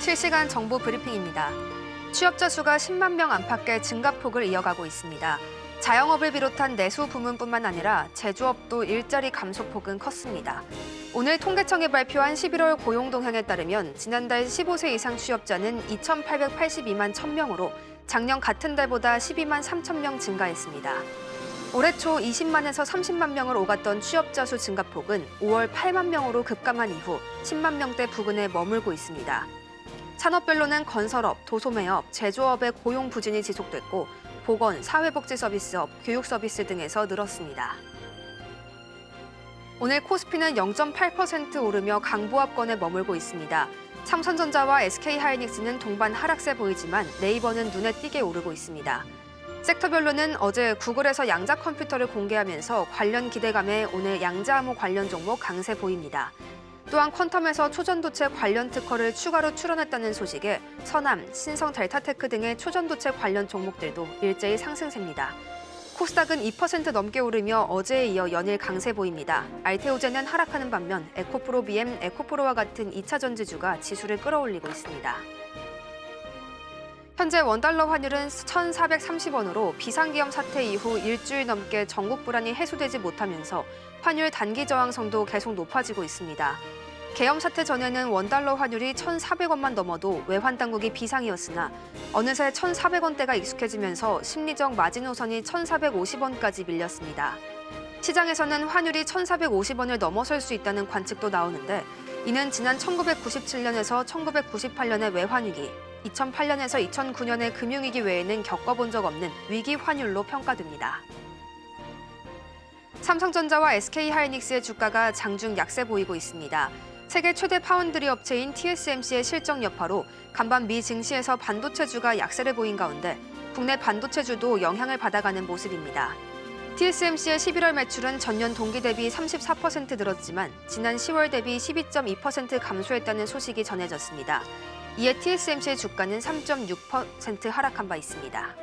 실시간 정보 브리핑입니다. 취업자 수가 10만 명 안팎의 증가폭을 이어가고 있습니다. 자영업을 비롯한 내수 부문뿐만 아니라 제조업도 일자리 감소폭은 컸습니다. 오늘 통계청이 발표한 11월 고용 동향에 따르면 지난달 15세 이상 취업자는 2,882만 1,000명으로 작년 같은 달보다 12만 3천 명 증가했습니다. 올해 초 20만에서 30만 명을 오갔던 취업자 수 증가폭은 5월 8만 명으로 급감한 이후 10만 명대 부근에 머물고 있습니다. 산업별로는 건설업, 도소매업, 제조업의 고용 부진이 지속됐고 보건, 사회복지 서비스업, 교육 서비스 등에서 늘었습니다. 오늘 코스피는 0.8% 오르며 강보합권에 머물고 있습니다. 삼성전자와 SK하이닉스는 동반 하락세 보이지만 네이버는 눈에 띄게 오르고 있습니다. 섹터별로는 어제 구글에서 양자 컴퓨터를 공개하면서 관련 기대감에 오늘 양자암호 관련 종목 강세 보입니다. 또한 퀀텀에서 초전도체 관련 특허를 추가로 출원했다는 소식에 서남, 신성 델타테크 등의 초전도체 관련 종목들도 일제히 상승세입니다. 코스닥은 2% 넘게 오르며 어제에 이어 연일 강세 보입니다. 알테오젠은 하락하는 반면 에코프로 BM, 에코프로와 같은 2차 전지주가 지수를 끌어올리고 있습니다. 현재 원달러 환율은 1,430원으로 비상기업 사태 이후 일주일 넘게 전국 불안이 해소되지 못하면서 환율 단기 저항성도 계속 높아지고 있습니다. 계엄 사태 전에는 원달러 환율이 1,400원만 넘어도 외환 당국이 비상이었으나 어느새 1,400원대가 익숙해지면서 심리적 마지노선이 1,450원까지 밀렸습니다. 시장에서는 환율이 1,450원을 넘어설 수 있다는 관측도 나오는데 이는 지난 1997년에서 1998년의 외환위기, 2008년에서 2009년의 금융위기 외에는 겪어본 적 없는 위기 환율로 평가됩니다. 삼성전자와 SK하이닉스의 주가가 장중 약세 보이고 있습니다. 세계 최대 파운드리 업체인 TSMC의 실적 여파로 간밤 미 증시에서 반도체주가 약세를 보인 가운데 국내 반도체주도 영향을 받아가는 모습입니다. TSMC의 11월 매출은 전년 동기 대비 34% 늘었지만 지난 10월 대비 12.2% 감소했다는 소식이 전해졌습니다. 이에 TSMC의 주가는 3.6% 하락한 바 있습니다.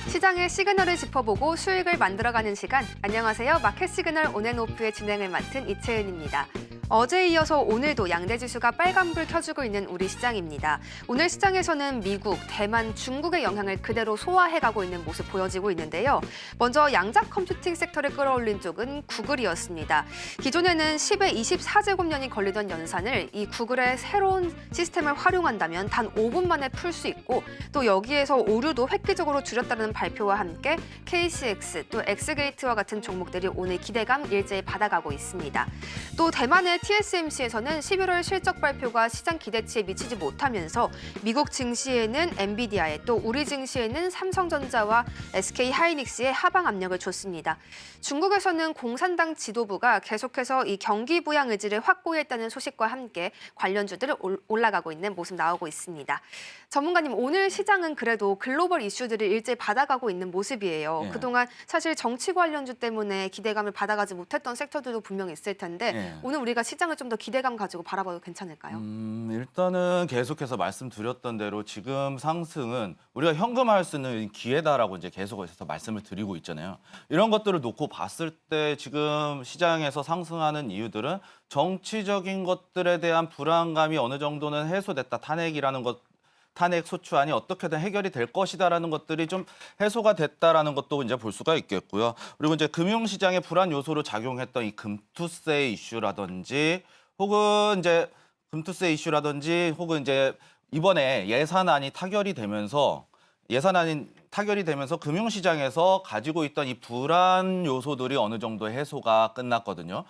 시장의 시그널을 짚어보고 수익을 만들어가는 시간. 안녕하세요. 마켓 시그널 온앤오프의 진행을 맡은 이채은입니다. 어제에 이어서 오늘도 양대지수가 빨간불 켜주고 있는 우리 시장입니다. 오늘 시장에서는 미국, 대만, 중국의 영향을 그대로 소화해가고 있는 모습 보여지고 있는데요. 먼저 양자 컴퓨팅 섹터를 끌어올린 쪽은 구글이었습니다. 기존에는 10에 24제곱년이 걸리던 연산을 이 구글의 새로운 시스템을 활용한다면 단 5분 만에 풀 수 있고 또 여기에서 오류도 획기적으로 줄였다는 발표와 함께 KCX, 또 엑스게이트와 같은 종목들이 오늘 기대감 일제히 받아가고 있습니다. 또 대만의 TSMC에서는 11월 실적 발표가 시장 기대치에 미치지 못하면서 미국 증시에는 엔비디아에 또 우리 증시에는 삼성전자와 SK하이닉스에 하방 압력을 줬습니다. 중국에서는 공산당 지도부가 계속해서 이 경기 부양 의지를 확고했다는 소식과 함께 관련주들을 올라가고 있는 모습 나오고 있습니다. 전문가님, 오늘 시장은 그래도 글로벌 이슈들을 일제히 받아가고 있는 모습이에요. 예. 그동안 사실 정치 관련주 때문에 기대감을 받아가지 못했던 섹터들도 분명히 있을 텐데 예. 오늘 우리가 시장을 좀 더 기대감 가지고 바라봐도 괜찮을까요? 일단은 계속해서 말씀드렸던 대로 지금 상승은 우리가 현금화할 수 있는 기회다라고 이제 계속해서 말씀을 드리고 있잖아요. 이런 것들을 놓고 봤을 때 지금 시장에서 상승하는 이유들은 정치적인 것들에 대한 불안감이 어느 정도는 해소됐다. 탄핵 소추안이 어떻게든 해결이 될 것이다라는 것들이 좀 해소가 됐다라는 것도 이제 볼 수가 있겠고요. 그리고 이제 금융시장의 불안 요소로 작용했던 이 금투세 이슈라든지 혹은 이제 이번에 예산안이 타결이 되면서 금융시장에서 가지고 있던 이 불안 요소들이 어느 정도 해소가 끝났거든요.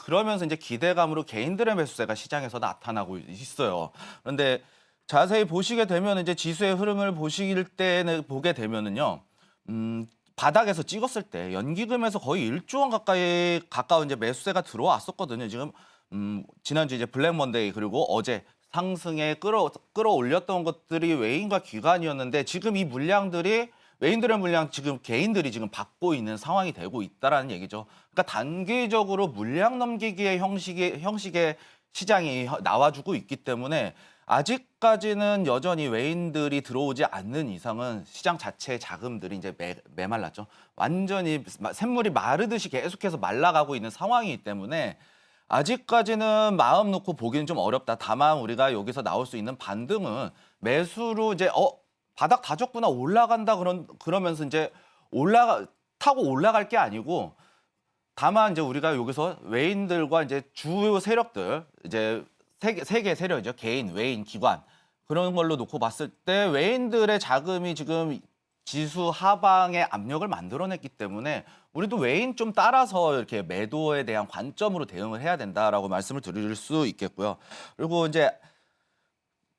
그러면서 이제 기대감으로 개인들의 매수세가 시장에서 나타나고 있어요. 그런데 자세히 보시게 되면 이제 지수의 흐름을 보게 되면은요. 바닥에서 찍었을 때 연기금에서 거의 1조 원 가까운 이제 매수세가 들어왔었거든요. 지금 지난주 이제 블랙 먼데이 그리고 어제 상승에 끌어올렸던 것들이 외인과 기관이었는데 지금 이 외인들의 물량 지금 개인들이 지금 받고 있는 상황이 되고 있다라는 얘기죠. 그러니까 단기적으로 물량 넘기기의 형식의 시장이 나와주고 있기 때문에 아직까지는 여전히 외인들이 들어오지 않는 이상은 시장 자체의 자금들이 이제 메말랐죠. 완전히 샘물이 마르듯이 계속해서 말라가고 있는 상황이기 때문에 아직까지는 마음 놓고 보기는 좀 어렵다. 다만 우리가 여기서 나올 수 있는 반등은 매수로 이제 바닥 다졌구나 올라간다 그러면서 이제 타고 올라갈 게 아니고 다만 이제 우리가 여기서 외인들과 이제 주요 세력들 이제 세 개 세력이죠. 개인, 외인, 기관 그런 걸로 놓고 봤을 때 외인들의 자금이 지금 지수 하방에 압력을 만들어냈기 때문에 우리도 외인 좀 따라서 이렇게 매도에 대한 관점으로 대응을 해야 된다라고 말씀을 드릴 수 있겠고요. 그리고 이제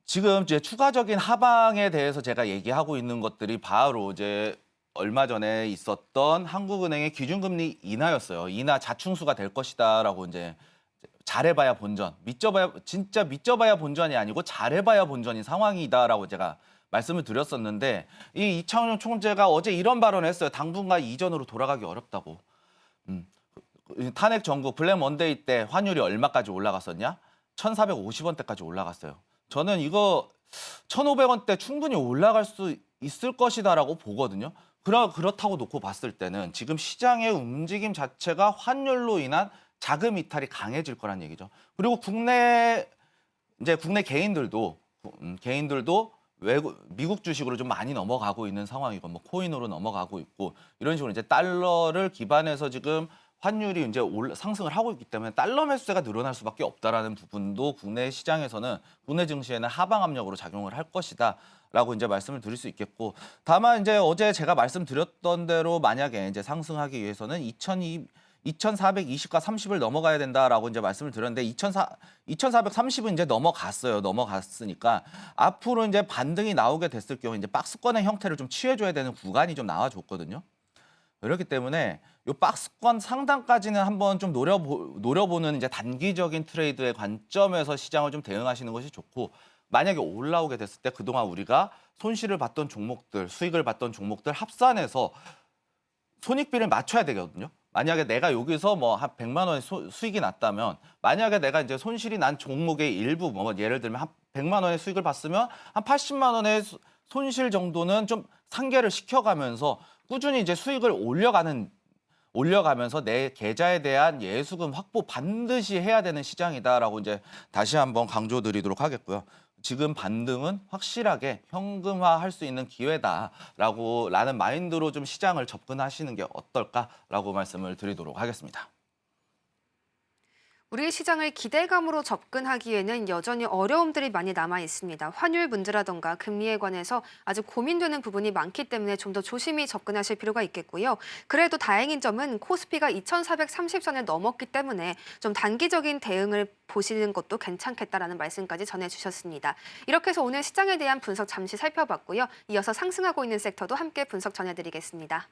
지금 이제 추가적인 하방에 대해서 제가 얘기하고 있는 것들이 바로 이제 얼마 전에 있었던 한국은행의 기준금리 인하였어요. 인하 자충수가 될 것이다라고 이제 잘해봐야 본전, 진짜 믿져봐야 본전이 아니고 잘해봐야 본전인 상황이다라고 제가 말씀을 드렸었는데 이 이창용 총재가 어제 이런 발언을 했어요. 당분간 이전으로 돌아가기 어렵다고. 탄핵 전국 블랙 먼데이 때 환율이 얼마까지 올라갔었냐? 1,450원대까지 올라갔어요. 저는 이거 1,500원대 충분히 올라갈 수 있을 것이다라고 보거든요. 그렇다고 놓고 봤을 때는 지금 시장의 움직임 자체가 환율로 인한 자금 이탈이 강해질 거란 얘기죠. 그리고 국내 개인들도 미국 주식으로 좀 많이 넘어가고 있는 상황이고 뭐 코인으로 넘어가고 있고 이런 식으로 이제 달러를 기반해서 지금 환율이 이제 상승을 하고 있기 때문에 달러 매수세가 늘어날 수밖에 없다라는 부분도 국내 시장에서는 국내 증시에는 하방 압력으로 작용을 할 것이다라고 이제 말씀을 드릴 수 있겠고 다만 이제 어제 제가 말씀드렸던 대로 만약에 이제 상승하기 위해서는 2,420과 30을 넘어가야 된다라고 이제 말씀을 드렸는데 2,430은 이제 넘어갔어요. 넘어갔으니까 앞으로 이제 반등이 나오게 됐을 경우 이제 박스권의 형태를 좀 취해줘야 되는 구간이 좀 나와줬거든요. 그렇기 때문에 이 박스권 상단까지는 한번 좀 노려보는 이제 단기적인 트레이드의 관점에서 시장을 좀 대응하시는 것이 좋고 만약에 올라오게 됐을 때 그동안 우리가 손실을 봤던 종목들, 수익을 봤던 종목들 합산해서 손익비를 맞춰야 되거든요. 만약에 내가 여기서 뭐 한 100만 원의 수익이 났다면 만약에 내가 이제 손실이 난 종목의 일부 뭐 예를 들면 한 100만 원의 수익을 봤으면 한 80만 원의 손실 정도는 좀 상계를 시켜가면서 꾸준히 이제 수익을 올려가면서 내 계좌에 대한 예수금 확보 반드시 해야 되는 시장이다라고 이제 다시 한번 강조드리도록 하겠고요. 지금 반등은 확실하게 현금화할 수 있는 기회다라는 마인드로 좀 시장을 접근하시는 게 어떨까라고 말씀을 드리도록 하겠습니다. 우리 시장을 기대감으로 접근하기에는 여전히 어려움들이 많이 남아 있습니다. 환율 문제라던가 금리에 관해서 아직 고민되는 부분이 많기 때문에 좀 더 조심히 접근하실 필요가 있겠고요. 그래도 다행인 점은 코스피가 2,430선을 넘었기 때문에 좀 단기적인 대응을 보시는 것도 괜찮겠다라는 말씀까지 전해주셨습니다. 이렇게 해서 오늘 시장에 대한 분석 잠시 살펴봤고요. 이어서 상승하고 있는 섹터도 함께 분석 전해드리겠습니다.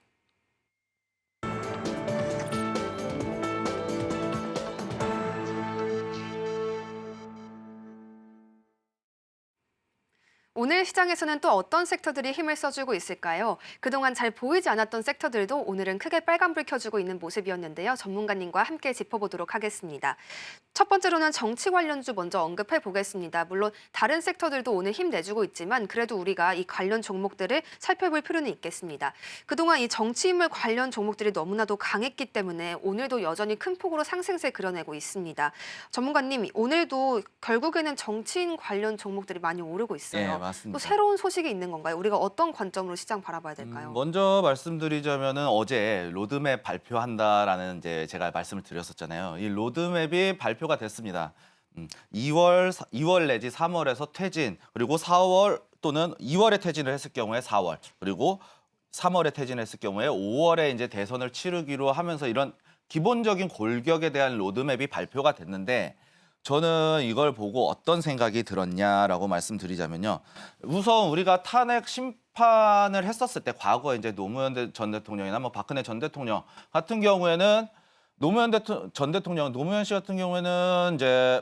오늘 시장에서는 또 어떤 섹터들이 힘을 써주고 있을까요? 그동안 잘 보이지 않았던 섹터들도 오늘은 크게 빨간불 켜주고 있는 모습이었는데요. 전문가님과 함께 짚어보도록 하겠습니다. 첫 번째로는 정치 관련주 먼저 언급해 보겠습니다. 물론 다른 섹터들도 오늘 힘내주고 있지만 그래도 우리가 이 관련 종목들을 살펴볼 필요는 있겠습니다. 그동안 이 정치인물 관련 종목들이 너무나도 강했기 때문에 오늘도 여전히 큰 폭으로 상승세 그려내고 있습니다. 전문가님, 오늘도 결국에는 정치인 관련 종목들이 많이 오르고 있어요. 네, 맞습니다. 또 새로운 소식이 있는 건가요? 우리가 어떤 관점으로 시장 바라봐야 될까요? 먼저 말씀드리자면은 어제 로드맵 발표한다라는 이제 제가 말씀을 드렸었잖아요. 이 로드맵이 발표가 됐습니다. 2월 내지 3월에서 퇴진, 그리고 4월 또는 2월에 퇴진을 했을 경우에 4월, 그리고 3월에 퇴진했을 경우에 5월에 이제 대선을 치르기로 하면서 이런 기본적인 골격에 대한 로드맵이 발표가 됐는데 저는 이걸 보고 어떤 생각이 들었냐라고 말씀드리자면요. 우선 우리가 탄핵 심판을 했었을 때 과거에 이제 노무현 전 대통령이나 뭐 박근혜 전 대통령 같은 경우에는 노무현 씨 같은 경우에는 이제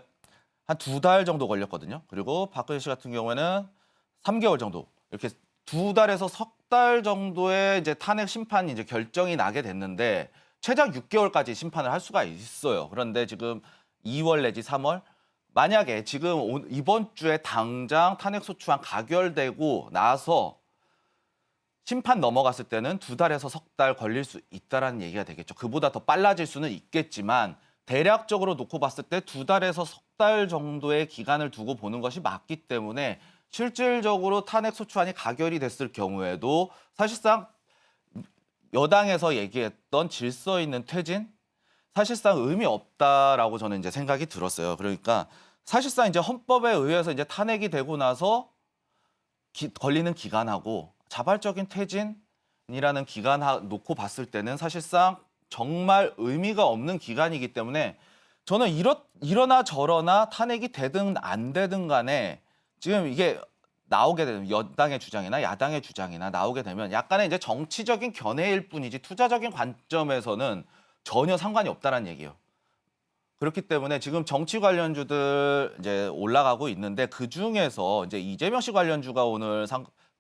한 2달 정도 걸렸거든요. 그리고 박근혜 씨 같은 경우에는 3개월 정도 이렇게 2달에서 석 달 정도의 이제 탄핵 심판이 이제 결정이 나게 됐는데 최장 6개월까지 심판을 할 수가 있어요. 그런데 지금 2월 내지 3월 만약에 지금 이번 주에 당장 탄핵소추안 가결되고 나서 심판 넘어갔을 때는 2달에서 석 달 걸릴 수 있다라는 얘기가 되겠죠. 그보다 더 빨라질 수는 있겠지만 대략적으로 놓고 봤을 때 2달에서 석 달 정도의 기간을 두고 보는 것이 맞기 때문에 실질적으로 탄핵소추안이 가결이 됐을 경우에도 사실상 여당에서 얘기했던 질서 있는 퇴진 사실상 의미 없다라고 저는 이제 생각이 들었어요. 그러니까 사실상 이제 헌법에 의해서 이제 탄핵이 되고 나서 걸리는 기간하고 자발적인 퇴진이라는 기간 놓고 봤을 때는 사실상 정말 의미가 없는 기간이기 때문에 저는 이러나 저러나 탄핵이 되든 안 되든 간에 지금 이게 나오게 되면 여당의 주장이나 야당의 주장이나 나오게 되면 약간의 이제 정치적인 견해일 뿐이지 투자적인 관점에서는 전혀 상관이 없다라는 얘기예요. 그렇기 때문에 지금 정치 관련주들 이제 올라가고 있는데 그 중에서 이제 이재명 씨 관련주가 오늘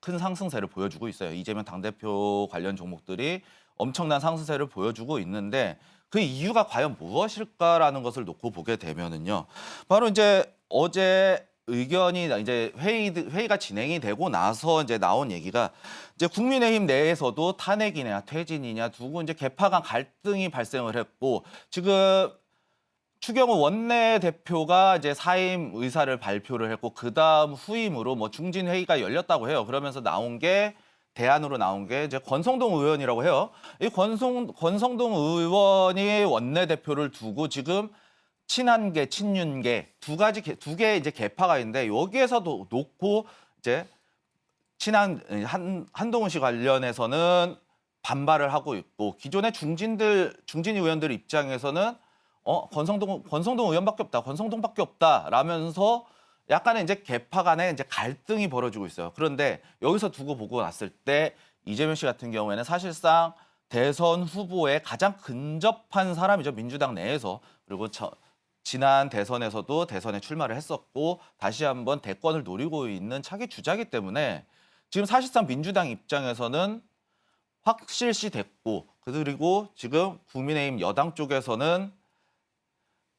큰 상승세를 보여주고 있어요. 이재명 당대표 관련 종목들이 엄청난 상승세를 보여주고 있는데 그 이유가 과연 무엇일까라는 것을 놓고 보게 되면은요. 바로 이제 어제 의견이 이제 회의가 진행이 되고 나서 이제 나온 얘기가 이제 국민의힘 내에서도 탄핵이냐 퇴진이냐 두고 이제 개파 간 갈등이 발생을 했고 지금 추경호 원내대표가 이제 사임 의사를 발표를 했고 그다음 후임으로 뭐 중진 회의가 열렸다고 해요. 그러면서 대안으로 나온 게 이제 권성동 의원이라고 해요. 이 권성동 의원이 원내대표를 두고 지금 친한계, 친윤계 두 개 이제 개파가 있는데 여기에서도 놓고 이제 한동훈 씨 관련해서는 반발을 하고 있고 기존의 중진 의원들 입장에서는 권성동 의원밖에 없다, 권성동밖에 없다라면서 약간의 이제 개파 간의 이제 갈등이 벌어지고 있어요. 그런데 여기서 두고 보고 났을 때 이재명 씨 같은 경우에는 사실상 대선 후보에 가장 근접한 사람이죠. 민주당 내에서. 그리고 지난 대선에서도 대선에 출마를 했었고 다시 한번 대권을 노리고 있는 차기 주자이기 때문에 지금 사실상 민주당 입장에서는 확실시 됐고 그리고 지금 국민의힘 여당 쪽에서는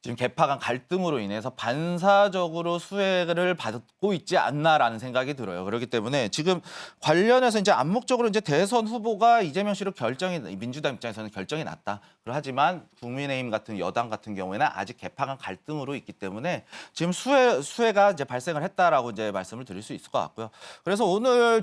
지금 개파 간 갈등으로 인해서 반사적으로 수혜를 받고 있지 않나라는 생각이 들어요. 그렇기 때문에 지금 관련해서 이제 암묵적으로 이제 대선 후보가 이재명 씨로 민주당 입장에서는 결정이 났다. 하지만 국민의힘 같은 여당 같은 경우에는 아직 개파 간 갈등으로 있기 때문에 지금 수혜가 이제 발생을 했다라고 이제 말씀을 드릴 수 있을 것 같고요. 그래서 오늘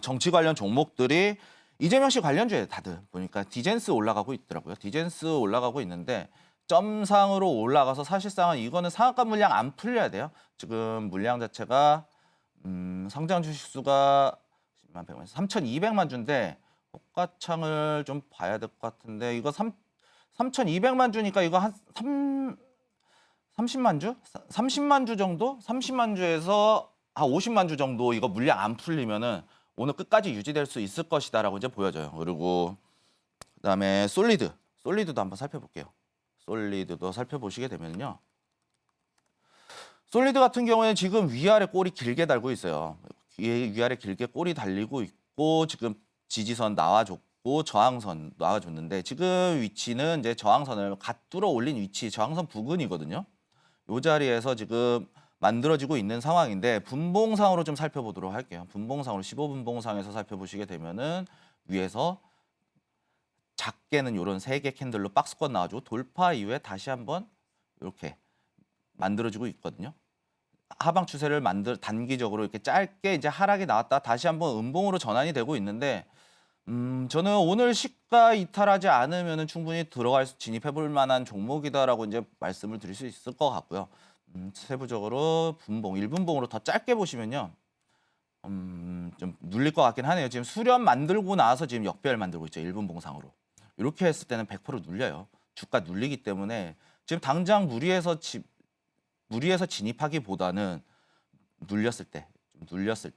정치 관련 종목들이 이재명 씨 관련주에 다들 보니까 디젠스 올라가고 있더라고요. 디젠스 올라가고 있는데 점상으로 올라가서 사실상은 이거는 상한가 물량 안 풀려야 돼요. 지금 물량 자체가 상장 주식수가 3,200만 주인데 호가창을 좀 봐야 될 것 같은데 이거 3,200만 주니까 이거 한 30만 주? 30만 주 정도? 30만 주에서 한 50만 주 정도 이거 물량 안 풀리면은 오늘 끝까지 유지될 수 있을 것이다라고 이제 보여져요. 그리고 그다음에 솔리드도 한번 살펴볼게요. 솔리드도 살펴보시게 되면요. 솔리드 같은 경우에는 지금 위아래 꼬리 길게 달고 있어요. 위아래 길게 꼬리 달리고 있고 지금 지지선 나와줬고 저항선 나와줬는데 지금 위치는 이제 저항선을 갓뚫어 올린 위치 저항선 부근이거든요. 이 자리에서 지금 만들어지고 있는 상황인데 분봉상으로 좀 살펴보도록 할게요. 분봉상으로 15분봉상에서 살펴보시게 되면은 위에서 작게는 이런 3개 캔들로 박스권 나와주고 돌파 이후에 다시 한번 이렇게 만들어지고 있거든요. 하방 추세를 단기적으로 이렇게 짧게 이제 하락이 나왔다 다시 한번 음봉으로 전환이 되고 있는데 저는 오늘 시가 이탈하지 않으면 충분히 진입해볼 만한 종목이다라고 이제 말씀을 드릴 수 있을 것 같고요. 세부적으로 1분봉으로 더 짧게 보시면요. 좀 눌릴 것 같긴 하네요. 지금 수렴 만들고 나서 지금 역배열 만들고 있죠. 1분봉상으로. 이렇게 했을 때는 100% 눌려요. 주가 눌리기 때문에 지금 당장 무리해서 진입하기보다는 눌렸을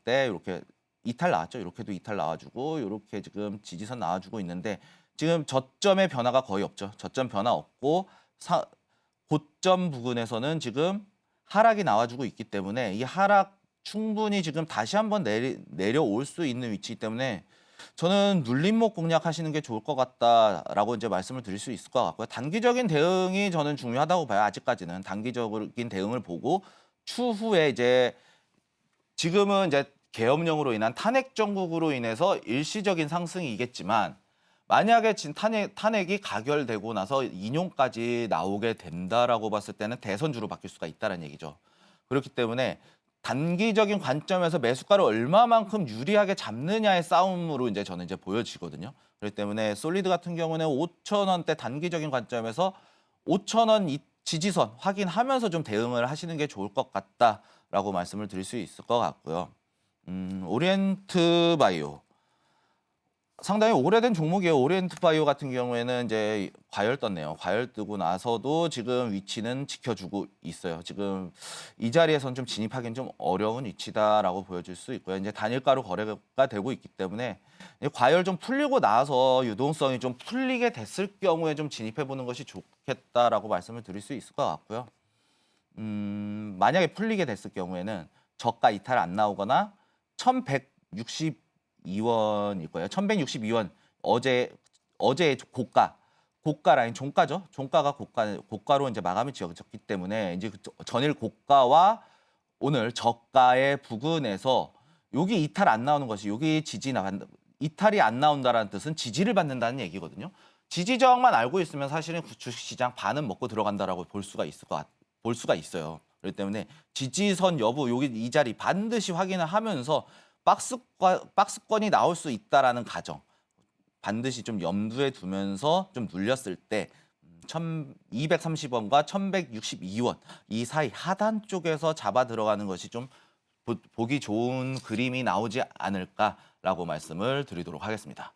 때 이렇게 이탈 나왔죠. 이렇게도 이탈 나와주고 이렇게 지금 지지선 나와주고 있는데 지금 저점의 변화가 거의 없죠. 저점 변화 없고 고점 부근에서는 지금 하락이 나와주고 있기 때문에 이 하락 충분히 지금 다시 한번 내려올 수 있는 위치이기 때문에 저는 눌림목 공략하시는 게 좋을 것 같다라고 이제 말씀을 드릴 수 있을 것 같고요. 단기적인 대응이 저는 중요하다고 봐요. 아직까지는 단기적인 대응을 보고 추후에 이제 지금은 이제 계엄령으로 인한 탄핵 정국으로 인해서 일시적인 상승이겠지만 만약에 탄핵이 가결되고 나서 인용까지 나오게 된다라고 봤을 때는 대선주로 바뀔 수가 있다는 얘기죠. 그렇기 때문에 단기적인 관점에서 매수가를 얼마만큼 유리하게 잡느냐의 싸움으로 이제 저는 이제 보여지거든요. 그렇기 때문에 솔리드 같은 경우는 5천 원대 단기적인 관점에서 5천 원 지지선 확인하면서 좀 대응을 하시는 게 좋을 것 같다라고 말씀을 드릴 수 있을 것 같고요. 오리엔트 바이오. 상당히 오래된 종목이에요. 오리엔트 바이오 같은 경우에는 이제 과열 떴네요. 과열 뜨고 나서도 지금 위치는 지켜주고 있어요. 지금 이 자리에선 좀 진입하기는 좀 어려운 위치다라고 보여질 수 있고요. 이제 단일가로 거래가 되고 있기 때문에 과열 좀 풀리고 나서 유동성이 좀 풀리게 됐을 경우에 좀 진입해 보는 것이 좋겠다라고 말씀을 드릴 수 있을 것 같고요. 만약에 풀리게 됐을 경우에는 저가 이탈 안 나오거나 1162원일 거예요. 1162원 어제 고가 라인 종가죠. 종가가 고가로 이제 마감이 지어졌기 때문에 이제 전일 고가와 오늘 저가의 부근에서 여기 이탈 안 나오는 것이 여기 이탈이 안 나온다라는 뜻은 지지를 받는다는 얘기거든요. 지지 저항만 알고 있으면 사실은 주식시장 반은 먹고 들어간다라고 볼 수가 있어요. 그렇기 때문에 지지선 여부 여기 이 자리 반드시 확인을 하면서 박스권이 나올 수 있다라는 가정 반드시 좀 염두에 두면서 좀 눌렸을 때 1230원과 1162원 이 사이 하단 쪽에서 잡아 들어가는 것이 좀 보기 좋은 그림이 나오지 않을까라고 말씀을 드리도록 하겠습니다.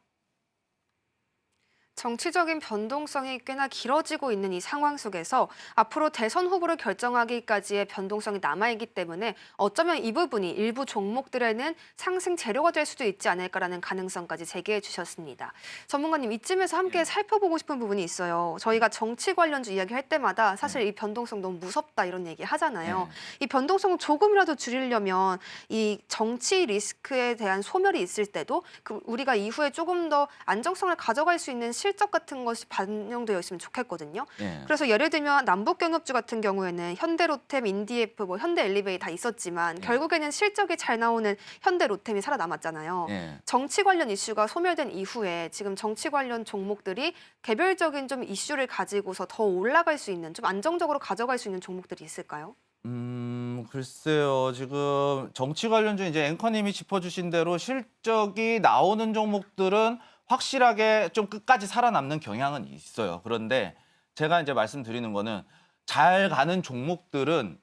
정치적인 변동성이 꽤나 길어지고 있는 이 상황 속에서 앞으로 대선 후보를 결정하기까지의 변동성이 남아있기 때문에 어쩌면 이 부분이 일부 종목들에는 상승 재료가 될 수도 있지 않을까라는 가능성까지 제기해 주셨습니다. 전문가님, 이쯤에서 함께 살펴보고 싶은 부분이 있어요. 저희가 정치 관련주 이야기할 때마다 사실 이 변동성 너무 무섭다 이런 얘기 하잖아요. 이 변동성을 조금이라도 줄이려면 이 정치 리스크에 대한 소멸이 있을 때도 우리가 이후에 조금 더 안정성을 가져갈 수 있는 실적 같은 것이 반영되어 있으면 좋겠거든요. 그래서 예를 들면 남북경협주 같은 경우에는 현대로템, 인디에프, 현대엘리베이 다 있었지만 결국에는 실적이 잘 나오는 현대로템이 살아남았잖아요. 정치 관련 이슈가 소멸된 이후에 지금 정치 관련 종목들이 개별적인 좀 이슈를 가지고서 더 올라갈 수 있는, 좀 안정적으로 가져갈 수 있는 종목들이 있을까요? 글쎄요. 지금 정치 관련주 이제 앵커님이 짚어주신 대로 실적이 나오는 종목들은 확실하게 좀 끝까지 살아남는 경향은 있어요. 그런데 제가 이제 말씀드리는 거는 잘 가는 종목들은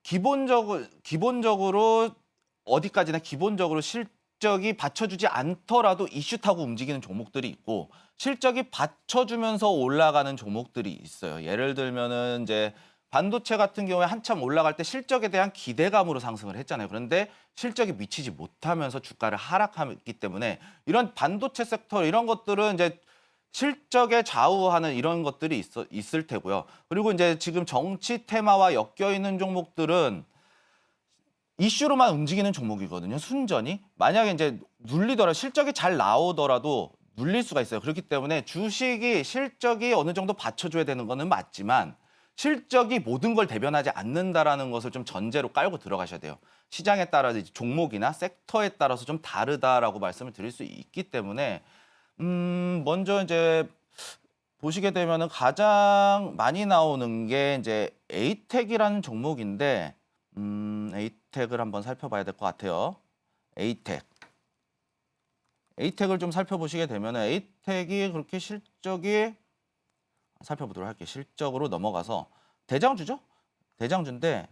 기본적으로 어디까지나 기본적으로 실적이 받쳐주지 않더라도 이슈 타고 움직이는 종목들이 있고 실적이 받쳐주면서 올라가는 종목들이 있어요. 예를 들면은 이제 반도체 같은 경우에 한참 올라갈 때 실적에 대한 기대감으로 상승을 했잖아요. 그런데 실적이 미치지 못하면서 주가를 하락했기 때문에 이런 반도체 섹터 이런 것들은 이제 실적에 좌우하는 이런 것들이 있을 테고요. 그리고 이제 지금 정치 테마와 엮여 있는 종목들은 이슈로만 움직이는 종목이거든요. 순전히. 만약에 이제 실적이 잘 나오더라도 눌릴 수가 있어요. 그렇기 때문에 주식이 실적이 어느 정도 받쳐줘야 되는 거는 맞지만 실적이 모든 걸 대변하지 않는다라는 것을 좀 전제로 깔고 들어가셔야 돼요. 시장에 따라서 종목이나 섹터에 따라서 좀 다르다라고 말씀을 드릴 수 있기 때문에 먼저 이제 보시게 되면은 가장 많이 나오는 게 이제 에이텍이라는 종목인데 에이텍을 한번 살펴봐야 될 것 같아요. 에이텍을 좀 살펴보시게 되면은 에이텍이 그렇게 실적이 살펴보도록 할게요. 실적으로 넘어가서 대장주죠? 대장주인데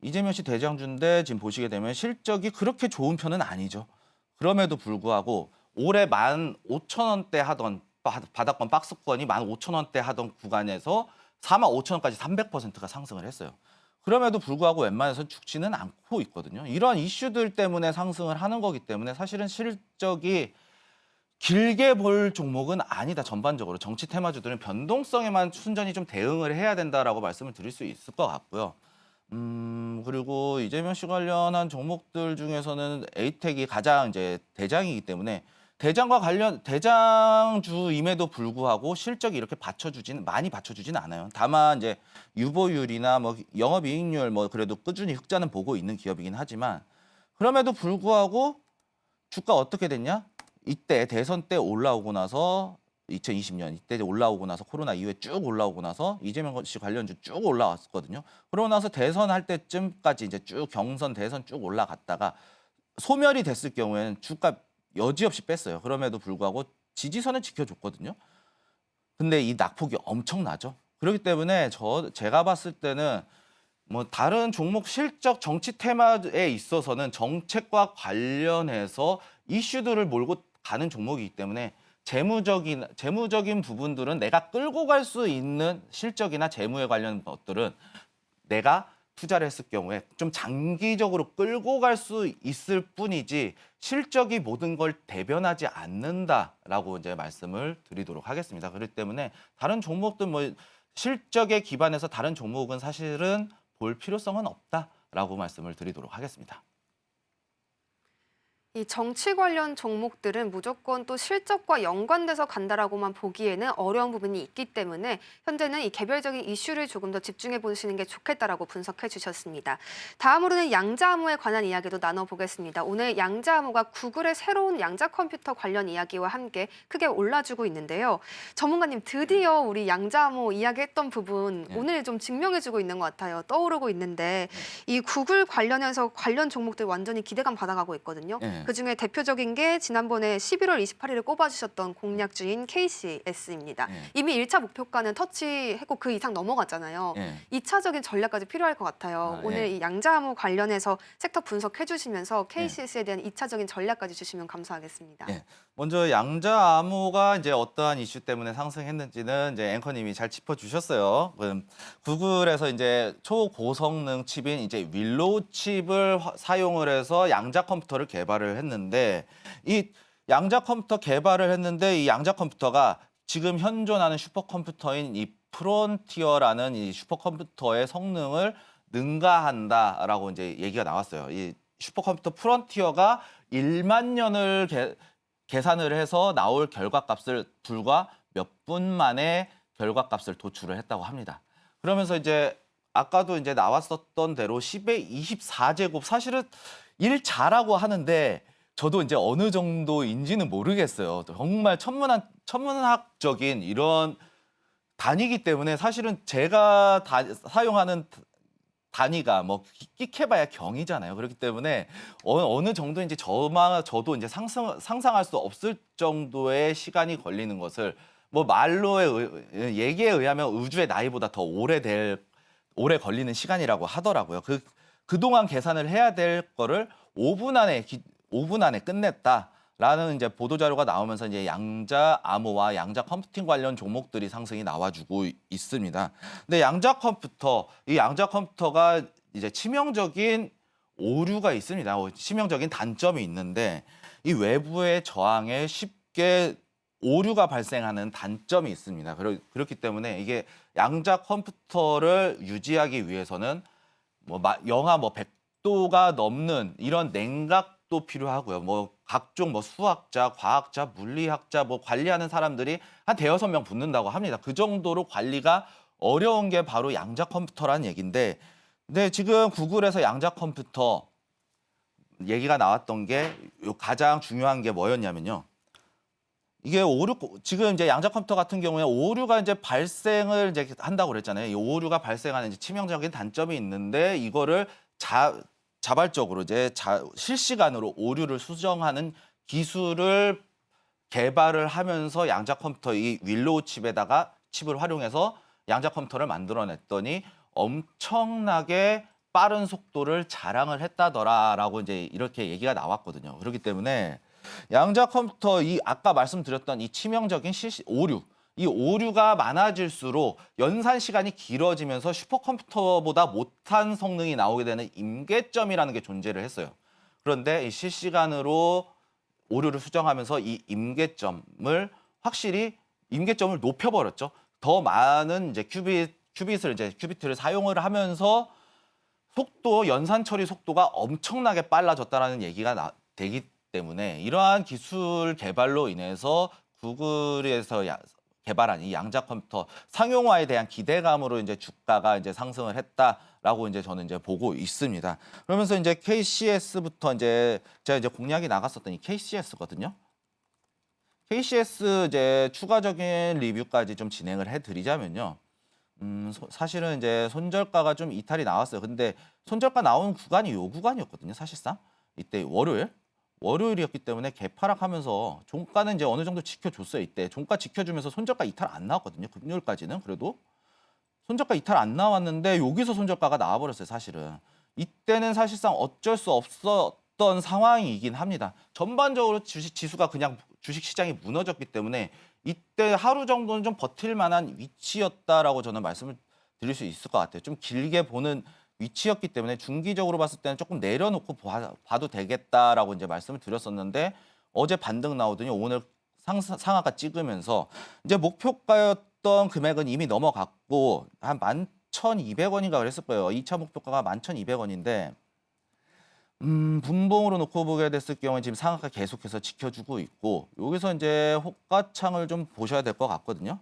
이재명 씨 대장주인데 지금 보시게 되면 실적이 그렇게 좋은 편은 아니죠. 그럼에도 불구하고 올해 15,000원대 하던 바닥권 박스권이 15,000원대 하던 구간에서 45,000원까지 300%가 상승을 했어요. 그럼에도 불구하고 웬만해서 죽지는 않고 있거든요. 이런 이슈들 때문에 상승을 하는 거기 때문에 사실은 실적이 길게 볼 종목은 아니다. 전반적으로 정치 테마주들은 변동성에만 순전히 좀 대응을 해야 된다라고 말씀을 드릴 수 있을 것 같고요. 그리고 이재명 씨 관련한 종목들 중에서는 에이텍이 가장 이제 대장이기 때문에 대장주임에도 불구하고 실적이 이렇게 많이 받쳐주지는 않아요. 다만 이제 유보율이나 뭐 영업이익률 뭐 그래도 꾸준히 흑자는 보고 있는 기업이긴 하지만 그럼에도 불구하고 주가 어떻게 됐냐? 이때 대선 때 올라오고 나서 2020년 이때 올라오고 나서 코로나 이후에 쭉 올라오고 나서 이재명 씨 관련주 쭉 올라왔거든요. 그러고 나서 대선 할 때쯤까지 이제 쭉 경선 대선 쭉 올라갔다가 소멸이 됐을 경우에는 주가 여지없이 뺐어요. 그럼에도 불구하고 지지선은 지켜줬거든요. 근데 이 낙폭이 엄청나죠. 그렇기 때문에 제가 봤을 때는 뭐 다른 종목 실적 정치 테마에 있어서는 정책과 관련해서 이슈들을 몰고 가는 종목이기 때문에 재무적인 부분들은 내가 끌고 갈 수 있는 실적이나 재무에 관련 것들은 내가 투자를 했을 경우에 좀 장기적으로 끌고 갈 수 있을 뿐이지 실적이 모든 걸 대변하지 않는다라고 이제 말씀을 드리도록 하겠습니다. 그렇기 때문에 다른 종목들 뭐 실적에 기반해서 다른 종목은 사실은 볼 필요성은 없다라고 말씀을 드리도록 하겠습니다. 이 정치 관련 종목들은 무조건 또 실적과 연관돼서 간다라고만 보기에는 어려운 부분이 있기 때문에 현재는 이 개별적인 이슈를 조금 더 집중해 보시는 게 좋겠다라고 분석해 주셨습니다. 다음으로는 양자암호에 관한 이야기도 나눠보겠습니다. 오늘 양자암호가 구글의 새로운 양자 컴퓨터 관련 이야기와 함께 크게 올라주고 있는데요. 전문가님 드디어 우리 양자암호 이야기했던 부분 오늘 좀 증명해주고 있는 것 같아요. 떠오르고 있는데 이 구글 관련해서 관련 종목들 완전히 기대감 받아가고 있거든요. 그중에 대표적인 게 지난번에 11월 28일에 꼽아주셨던 공략주인 KCS입니다. 이미 1차 목표가는 터치했고 그 이상 넘어갔잖아요. 2차적인 전략까지 필요할 것 같아요. 오늘 이 양자암호 관련해서 섹터 분석해 주시면서 KCS에 대한 2차적인 전략까지 주시면 감사하겠습니다. 먼저 양자암호가 이제 어떠한 이슈 때문에 상승했는지는 이제 앵커님이 잘 짚어주셨어요. 구글에서 이제 초고성능 칩인 이제 윌로우 칩을 사용을 해서 양자 컴퓨터를 개발을 했는데 이 양자 컴퓨터 개발을 했는데 이 양자 컴퓨터가 지금 현존하는 슈퍼컴퓨터인 이 프론티어라는 이 슈퍼컴퓨터의 성능을 능가한다라고 이제 얘기가 나왔어요. 이 슈퍼컴퓨터 프론티어가 1만 년을 계산을 해서 나올 결과값을 불과 몇 분 만에 결과값을 도출을 했다고 합니다. 그러면서 이제 아까도 이제 나왔었던 대로 10의 24제곱 사실은 일 잘하고 하는데 저도 이제 어느 정도인지는 모르겠어요. 정말 천문학적인 이런 단위이기 때문에 사실은 제가 사용하는 단위가 뭐 끽해봐야 경이잖아요. 그렇기 때문에 어느 정도인지 저도 이제 상상할 수 없을 정도의 시간이 걸리는 것을 뭐 얘기에 의하면 우주의 나이보다 더 오래 걸리는 시간이라고 하더라고요. 그동안 계산을 해야 될 거를 5분 안에 끝냈다라는 이제 보도 자료가 나오면서 이제 양자 암호와 양자 컴퓨팅 관련 종목들이 상승이 나와주고 있습니다. 근데 이 양자 컴퓨터가 이제 치명적인 오류가 있습니다. 치명적인 단점이 있는데 이 외부의 저항에 쉽게 오류가 발생하는 단점이 있습니다. 그렇기 때문에 이게 양자 컴퓨터를 유지하기 위해서는 영하 100도가 넘는 이런 냉각도 필요하고요. 각종 수학자, 과학자, 물리학자 관리하는 사람들이 한 대여섯 명 붙는다고 합니다. 그 정도로 관리가 어려운 게 바로 양자 컴퓨터라는 얘기인데, 근데 지금 구글에서 양자 컴퓨터 얘기가 나왔던 게 가장 중요한 게 뭐였냐면요. 이게 지금 이제 양자 컴퓨터 같은 경우에 오류가 이제 발생을 이제 한다고 그랬잖아요. 이 오류가 발생하는 이제 치명적인 단점이 있는데 이거를 자발적으로 이제 실시간으로 오류를 수정하는 기술을 개발을 하면서 양자 컴퓨터 이 윌로우 칩을 활용해서 양자 컴퓨터를 만들어냈더니 엄청나게 빠른 속도를 자랑을 했다더라라고 이제 이렇게 얘기가 나왔거든요. 그렇기 때문에 양자 컴퓨터 아까 말씀드렸던 이 치명적인 이 오류가 많아질수록 연산 시간이 길어지면서 슈퍼컴퓨터보다 못한 성능이 나오게 되는 임계점이라는 게 존재를 했어요. 그런데 이 실시간으로 오류를 수정하면서 이 임계점을 높여버렸죠. 더 많은 이제 큐비트를 사용을 하면서 연산 처리 속도가 엄청나게 빨라졌다라는 얘기가 되기 때문에 이러한 기술 개발로 인해서 구글에서 개발한 이 양자 컴퓨터 상용화에 대한 기대감으로 이제 주가가 이제 상승을 했다라고 이제 저는 이제 보고 있습니다. 그러면서 이제 KCS부터 이제 제가 이제 공약이 나갔었던 이 KCS거든요. KCS 이제 추가적인 리뷰까지 좀 진행을 해드리자면요. 사실은 이제 손절가가 좀 이탈이 나왔어요. 근데 손절가 나온 구간이 요 구간이었거든요. 사실상 이때 월요일이었기 때문에 개파락하면서 종가는 이제 어느 정도 지켜줬어요. 이때 종가 지켜주면서 손절가 이탈 안 나왔거든요. 금요일까지는 그래도 손절가 이탈 안 나왔는데 여기서 손절가가 나와버렸어요. 사실은 이때는 사실상 어쩔 수 없었던 상황이긴 합니다. 전반적으로 주식 지수가 그냥 주식 시장이 무너졌기 때문에 이때 하루 정도는 좀 버틸 만한 위치였다라고 저는 말씀을 드릴 수 있을 것 같아요. 좀 길게 보는 위치였기 때문에 중기적으로 봤을 때는 조금 내려놓고 봐도 되겠다라고 이제 말씀을 드렸었는데 어제 반등 나오더니 오늘 상하가 찍으면서 이제 목표가였던 금액은 이미 넘어갔고 한 11,200원인가 그랬을 거예요. 2차 목표가가 11,200원인데 분봉으로 놓고 보게 됐을 경우에 지금 상하가 계속해서 지켜주고 있고 여기서 이제 호가창을 좀 보셔야 될 것 같거든요.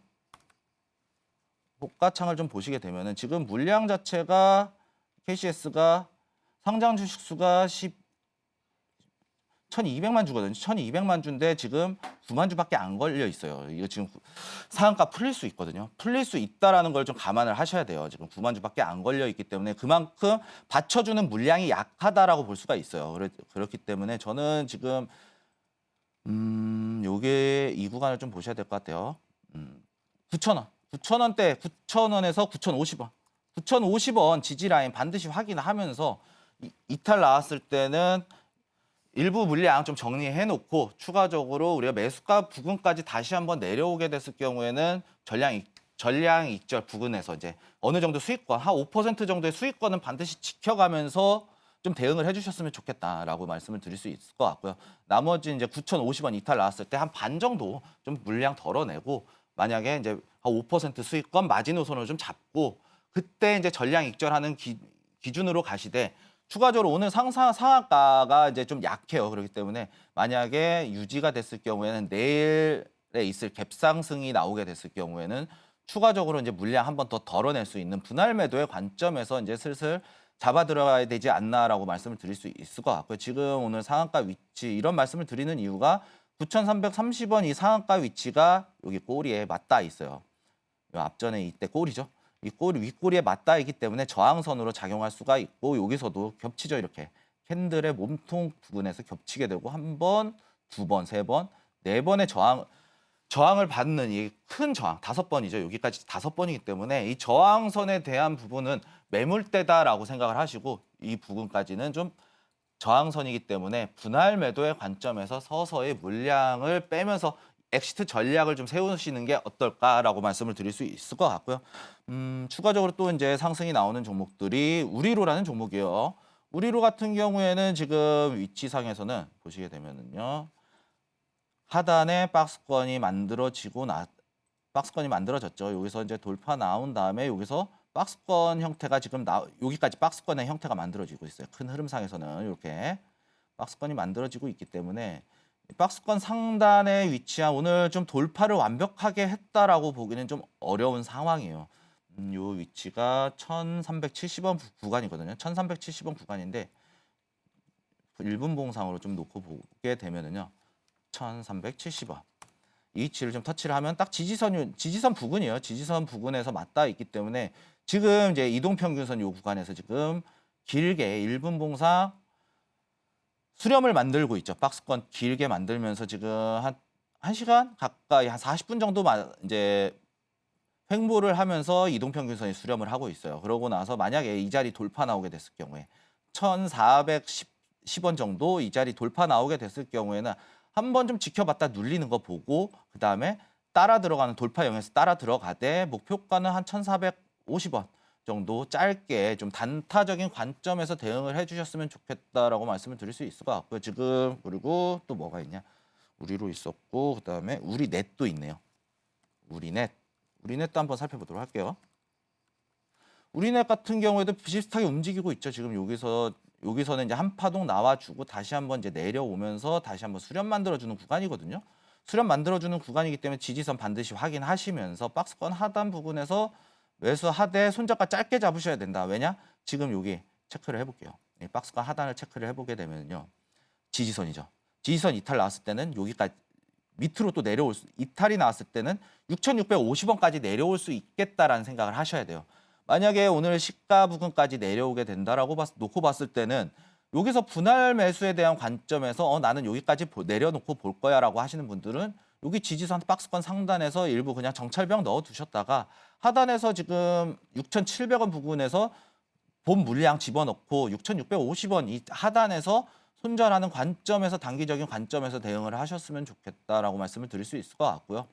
호가창을 좀 보시게 되면은 지금 물량 자체가 KCS가 상장 주식 수가 1,200만 주거든요. 1,200만 주인데 지금 9만 주밖에 안 걸려 있어요. 이거 지금 상한가 풀릴 수 있거든요. 풀릴 수 있다라는 걸 좀 감안을 하셔야 돼요. 지금 9만 주밖에 안 걸려 있기 때문에 그만큼 받쳐주는 물량이 약하다라고 볼 수가 있어요. 그렇기 때문에 저는 지금 요게 이 구간을 좀 보셔야 될 것 같아요. 9,000원, 9,000원대, 9,000원에서 9,050원. 9,050원 지지 라인 반드시 확인하면서 이탈 나왔을 때는 일부 물량 좀 정리해 놓고 추가적으로 우리가 매수가 부근까지 다시 한번 내려오게 됐을 경우에는 전량 익절 부근에서 이제 어느 정도 수익권 한 5% 정도의 수익권은 반드시 지켜가면서 좀 대응을 해주셨으면 좋겠다라고 말씀을 드릴 수 있을 것 같고요. 나머지 이제 9,050원 이탈 나왔을 때 한 반 정도 좀 물량 덜어내고 만약에 이제 한 5% 수익권 마지노선을 좀 잡고 그때 이제 전량 익절하는 기준으로 가시되 추가적으로 오늘 상한가가 이제 좀 약해요. 그렇기 때문에 만약에 유지가 됐을 경우에는 내일에 있을 갭상승이 나오게 됐을 경우에는 추가적으로 이제 물량 한 번 더 덜어낼 수 있는 분할 매도의 관점에서 이제 슬슬 잡아 들어가야 되지 않나라고 말씀을 드릴 수 있을 것 같고요. 지금 오늘 상한가 위치 이런 말씀을 드리는 이유가 9,330원 이 상한가 위치가 여기 꼬리에 맞닿아 있어요. 요 앞전에 이때 꼬리죠. 이 꼬리 윗꼬리에 맞닿아 있기 때문에 저항선으로 작용할 수가 있고 여기서도 겹치죠. 이렇게 캔들의 몸통 부분에서 겹치게 되고 한 번, 두 번, 세 번, 네 번의 저항을 받는 이 큰 저항 5번이죠. 여기까지 5번이기 때문에 이 저항선에 대한 부분은 매물대다라고 생각을 하시고 이 부분까지는 좀 저항선이기 때문에 분할 매도의 관점에서 서서히 물량을 빼면서 엑시트 전략을 좀 세우시는 게 어떨까라고 말씀을 드릴 수 있을 것 같고요. 추가적으로 또 이제 상승이 나오는 종목들이 우리로라는 종목이에요. 우리로 같은 경우에는 지금 위치상에서는 보시게 되면은요. 하단에 박스권이 만들어졌죠. 여기서 이제 돌파 나온 다음에 여기서 박스권 형태가 지금 여기까지 박스권의 형태가 만들어지고 있어요. 큰 흐름상에서는 이렇게 박스권이 만들어지고 있기 때문에 박스권 상단에 위치한 오늘 좀 돌파를 완벽하게 했다라고 보기는 좀 어려운 상황이에요. 요 위치가 1,370원 구간이거든요. 1,370원 구간인데 1분 봉상으로 좀 놓고 보게 되면은요. 1,370원. 이 위치를 좀 터치를 하면 딱 지지선 부근이에요. 지지선 부근에서 맞닿아 있기 때문에 지금 이제 이동평균선 요 구간에서 지금 길게 1분 봉상 수렴을 만들고 있죠. 박스권 길게 만들면서 지금 한 1시간 가까이 한 40분 정도 이제 횡보를 하면서 이동평균선이 수렴을 하고 있어요. 그러고 나서 만약에 이 자리 돌파 나오게 됐을 경우에 1,410원 정도 이 자리 돌파 나오게 됐을 경우에는 한번 좀 지켜봤다 눌리는 거 보고 그다음에 따라 들어가는 돌파형에서 따라 들어가되 목표가는 한 1,450원 정도 짧게 좀 단타적인 관점에서 대응을 해주셨으면 좋겠다라고 말씀을 드릴 수 있을 것 같고요. 지금 그리고 또 뭐가 있냐? 우리로 있었고 그다음에 우리넷도 있네요. 우리넷도 한번 살펴보도록 할게요. 우리넷 같은 경우에도 비슷하게 움직이고 있죠. 지금 여기서 여기서는 이제 한 파동 나와주고 다시 한번 이제 내려오면서 다시 한번 수렴 만들어주는 구간이거든요. 수렴 만들어주는 구간이기 때문에 지지선 반드시 확인하시면서 박스권 하단 부분에서 매수 하되 손잡아 짧게 잡으셔야 된다. 왜냐? 지금 여기 체크를 해볼게요. 이 박스권 하단을 체크를 해보게 되면요. 지지선이죠. 지지선 이탈 나왔을 때는 여기까지 밑으로 또 내려올 수, 이탈이 나왔을 때는 6,650원까지 내려올 수 있겠다라는 생각을 하셔야 돼요. 만약에 오늘 시가 부근까지 내려오게 된다라고 놓고 봤을 때는 여기서 분할 매수에 대한 관점에서 나는 여기까지 내려놓고 볼 거야라고 하시는 분들은 여기 지지선 박스권 상단에서 일부 그냥 정찰병 넣어 두셨다가 하단에서 지금 6,700원 부근에서 본 물량 집어넣고 6,650원 이 하단에서 손절하는 관점에서 단기적인 관점에서 대응을 하셨으면 좋겠다라고 말씀을 드릴 수 있을 것 같고요.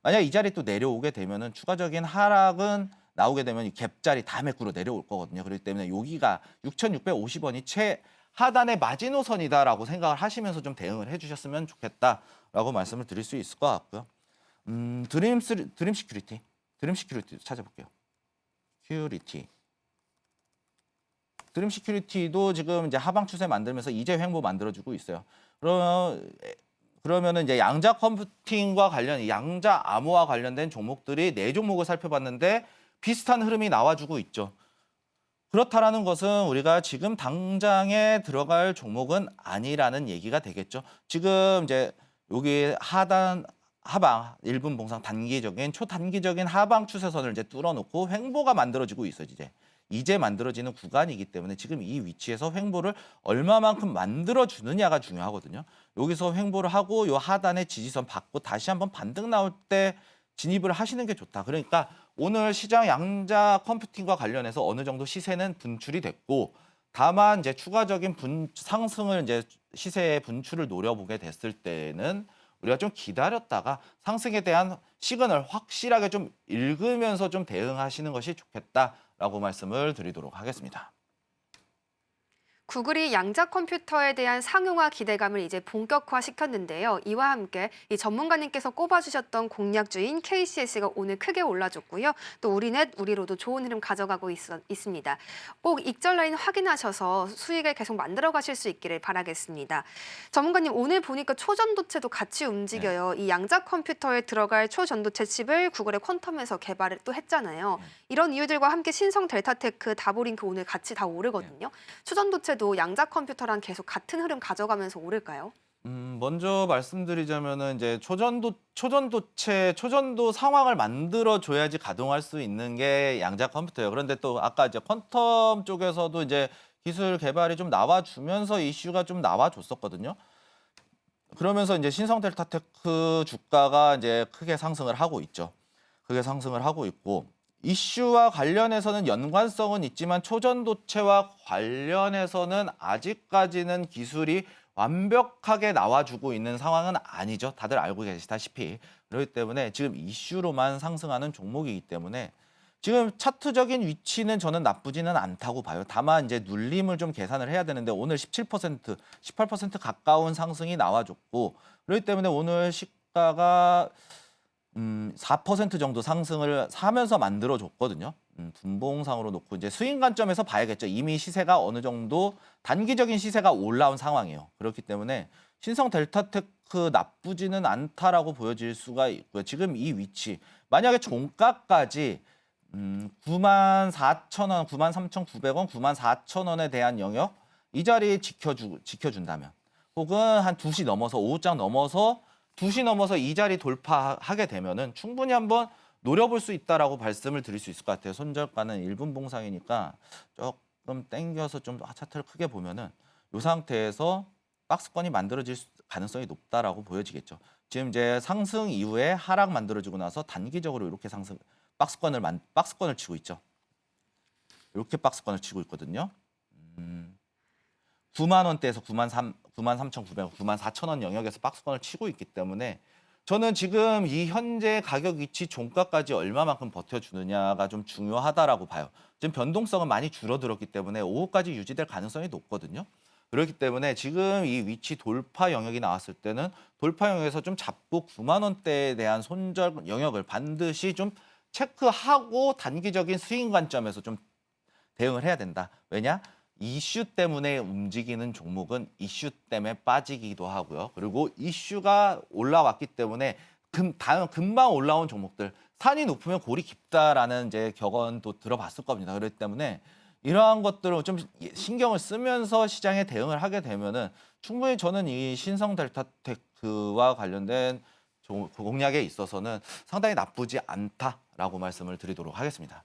만약 이 자리 또 내려오게 되면은 추가적인 하락은 나오게 되면 이 갭자리 다매꾸로 내려올 거거든요. 그렇기 때문에 여기가 6,650원이 최하단의 마지노선이다라고 생각을 하시면서 좀 대응을 해주셨으면 좋겠다라고 말씀을 드릴 수 있을 것 같고요. 드림 시큐리티 찾아볼게요. 드림 시큐리티도 지금 이제 하방 추세 만들면서 이제 횡보 만들어주고 있어요. 그러면은 이제 양자 컴퓨팅과 양자 암호와 관련된 종목들이 네 종목을 살펴봤는데 비슷한 흐름이 나와주고 있죠. 그렇다라는 것은 우리가 지금 당장에 들어갈 종목은 아니라는 얘기가 되겠죠. 지금 이제 여기 하방 1분 봉상 초단기적인 하방 추세선을 이제 뚫어놓고 횡보가 만들어지고 있어요. 이제 만들어지는 구간이기 때문에 지금 이 위치에서 횡보를 얼마만큼 만들어주느냐가 중요하거든요. 여기서 횡보를 하고 이 하단의 지지선 받고 다시 한번 반등 나올 때 진입을 하시는 게 좋다. 그러니까 오늘 시장 양자 컴퓨팅과 관련해서 어느 정도 시세는 분출이 됐고 다만 이제 추가적인 상승을 이제 시세의 분출을 노려보게 됐을 때는 우리가 좀 기다렸다가 상승에 대한 시그널 확실하게 좀 읽으면서 좀 대응하시는 것이 좋겠다라고 말씀을 드리도록 하겠습니다. 구글이 양자 컴퓨터에 대한 상용화 기대감을 이제 본격화시켰는데요. 이와 함께 이 전문가님께서 꼽아주셨던 공략주인 KCS가 오늘 크게 올라줬고요. 또 우리넷, 우리로도 좋은 흐름 가져가고 있습니다. 꼭 익절 라인 확인하셔서 수익을 계속 만들어 가실 수 있기를 바라겠습니다. 전문가님, 오늘 보니까 초전도체도 같이 움직여요. 이 양자 컴퓨터에 들어갈 초전도체 칩을 구글의 퀀텀에서 개발을 또 했잖아요. 이런 이유들과 함께 신성 델타테크, 다보링크 오늘 같이 다 오르거든요. 초전도체 도 양자 컴퓨터랑 계속 같은 흐름 가져가면서 오를까요? 먼저 말씀드리자면은 이제 초전도 상황을 만들어 줘야지 가동할 수 있는 게 양자 컴퓨터예요. 그런데 또 아까 이제 퀀텀 쪽에서도 이제 기술 개발이 좀 나와주면서 이슈가 좀 나와줬었거든요. 그러면서 이제 신성 델타테크 주가가 이제 크게 상승을 하고 있죠. 크게 상승을 하고 있고. 이슈와 관련해서는 연관성은 있지만 초전도체와 관련해서는 아직까지는 기술이 완벽하게 나와주고 있는 상황은 아니죠. 다들 알고 계시다시피. 그렇기 때문에 지금 이슈로만 상승하는 종목이기 때문에 지금 차트적인 위치는 저는 나쁘지는 않다고 봐요. 다만 이제 눌림을 좀 계산을 해야 되는데 오늘 17%, 18% 가까운 상승이 나와줬고 그렇기 때문에 오늘 시가가 4% 정도 상승을 하면서 만들어줬거든요. 분봉상으로 놓고 이제 스윙 관점에서 봐야겠죠. 이미 시세가 어느 정도 단기적인 시세가 올라온 상황이에요. 그렇기 때문에 신성 델타테크 나쁘지는 않다라고 보여질 수가 있고요. 지금 이 위치 만약에 종가까지 94,000원, 93,900원, 94,000원에 대한 영역 이 자리 지켜준다면 혹은 한 2시 넘어서 오후장 넘어서 2시 넘어서 이 자리 돌파하게 되면은 충분히 한번 노려볼 수 있다라고 말씀을 드릴 수 있을 것 같아요. 손절가는 1분 봉상이니까 조금 땡겨서 좀 차트를 크게 보면은 이 상태에서 박스권이 만들어질 가능성이 높다라고 보여지겠죠. 지금 이제 상승 이후에 하락 만들어지고 나서 단기적으로 이렇게 박스권을 치고 있죠. 이렇게 박스권을 치고 있거든요. 9만 원대에서 93,900원, 94,000원 영역에서 박스권을 치고 있기 때문에 저는 지금 이 현재 가격 위치 종가까지 얼마만큼 버텨주느냐가 좀 중요하다라고 봐요. 지금 변동성은 많이 줄어들었기 때문에 오후까지 유지될 가능성이 높거든요. 그렇기 때문에 지금 이 위치 돌파 영역이 나왔을 때는 돌파 영역에서 좀 잡고 9만 원대에 대한 손절 영역을 반드시 좀 체크하고 단기적인 스윙 관점에서 좀 대응을 해야 된다. 왜냐? 이슈 때문에 움직이는 종목은 이슈 때문에 빠지기도 하고요. 그리고 이슈가 올라왔기 때문에 금방 올라온 종목들, 산이 높으면 골이 깊다라는 이제 격언도 들어봤을 겁니다. 그렇기 때문에 이러한 것들을 좀 신경을 쓰면서 시장에 대응을 하게 되면은 충분히 저는 이 신성 델타 테크와 관련된 공략에 있어서는 상당히 나쁘지 않다라고 말씀을 드리도록 하겠습니다.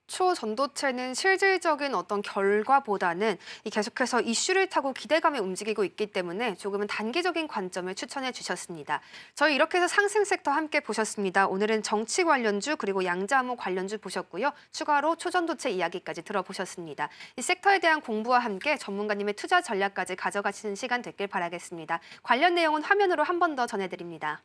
초전도체는 실질적인 어떤 결과보다는 계속해서 이슈를 타고 기대감에 움직이고 있기 때문에 조금은 단기적인 관점을 추천해 주셨습니다. 저희 이렇게 해서 상승 섹터 함께 보셨습니다. 오늘은 정치 관련주 그리고 양자암호 관련주 보셨고요. 추가로 초전도체 이야기까지 들어보셨습니다. 이 섹터에 대한 공부와 함께 전문가님의 투자 전략까지 가져가시는 시간 됐길 바라겠습니다. 관련 내용은 화면으로 한 번 더 전해드립니다.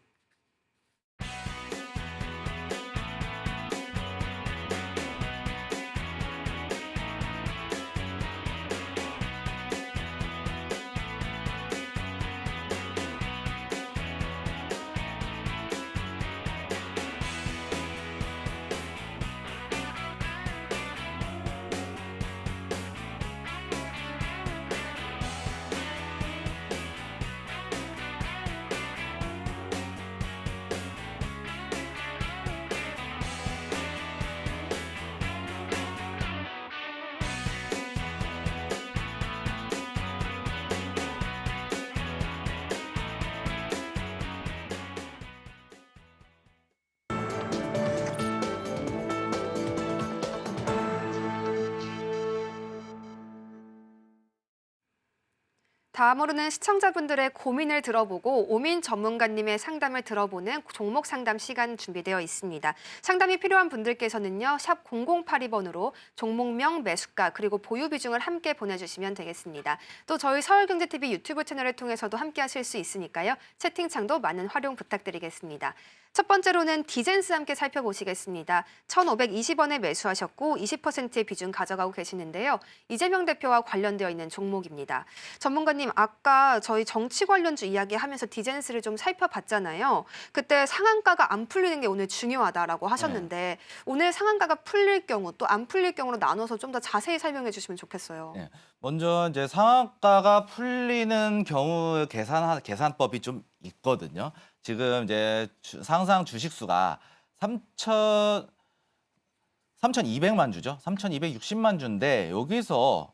다음으로는 시청자분들의 고민을 들어보고 오민 전문가님의 상담을 들어보는 종목 상담 시간 준비되어 있습니다. 상담이 필요한 분들께서는요. 샵 0082번으로 종목명, 매수가 그리고 보유 비중을 함께 보내주시면 되겠습니다. 또 저희 서울경제TV 유튜브 채널을 통해서도 함께 하실 수 있으니까요. 채팅창도 많은 활용 부탁드리겠습니다. 첫 번째로는 디젠스 함께 살펴보시겠습니다. 1,520원에 매수하셨고 20%의 비중 가져가고 계시는데요. 이재명 대표와 관련되어 있는 종목입니다. 전문가님, 아까 저희 정치 관련주 이야기하면서 디젠스를 좀 살펴봤잖아요. 그때 상한가가 안 풀리는 게 오늘 중요하다라고 하셨는데 오늘 상한가가 풀릴 경우 또 안 풀릴 경우로 나눠서 좀 더 자세히 설명해 주시면 좋겠어요. 네. 먼저 이제 상한가가 풀리는 경우 계산법이 좀 있거든요. 지금 이제 상상 주식 수가 3,200만 주죠. 3,260만 주인데 여기서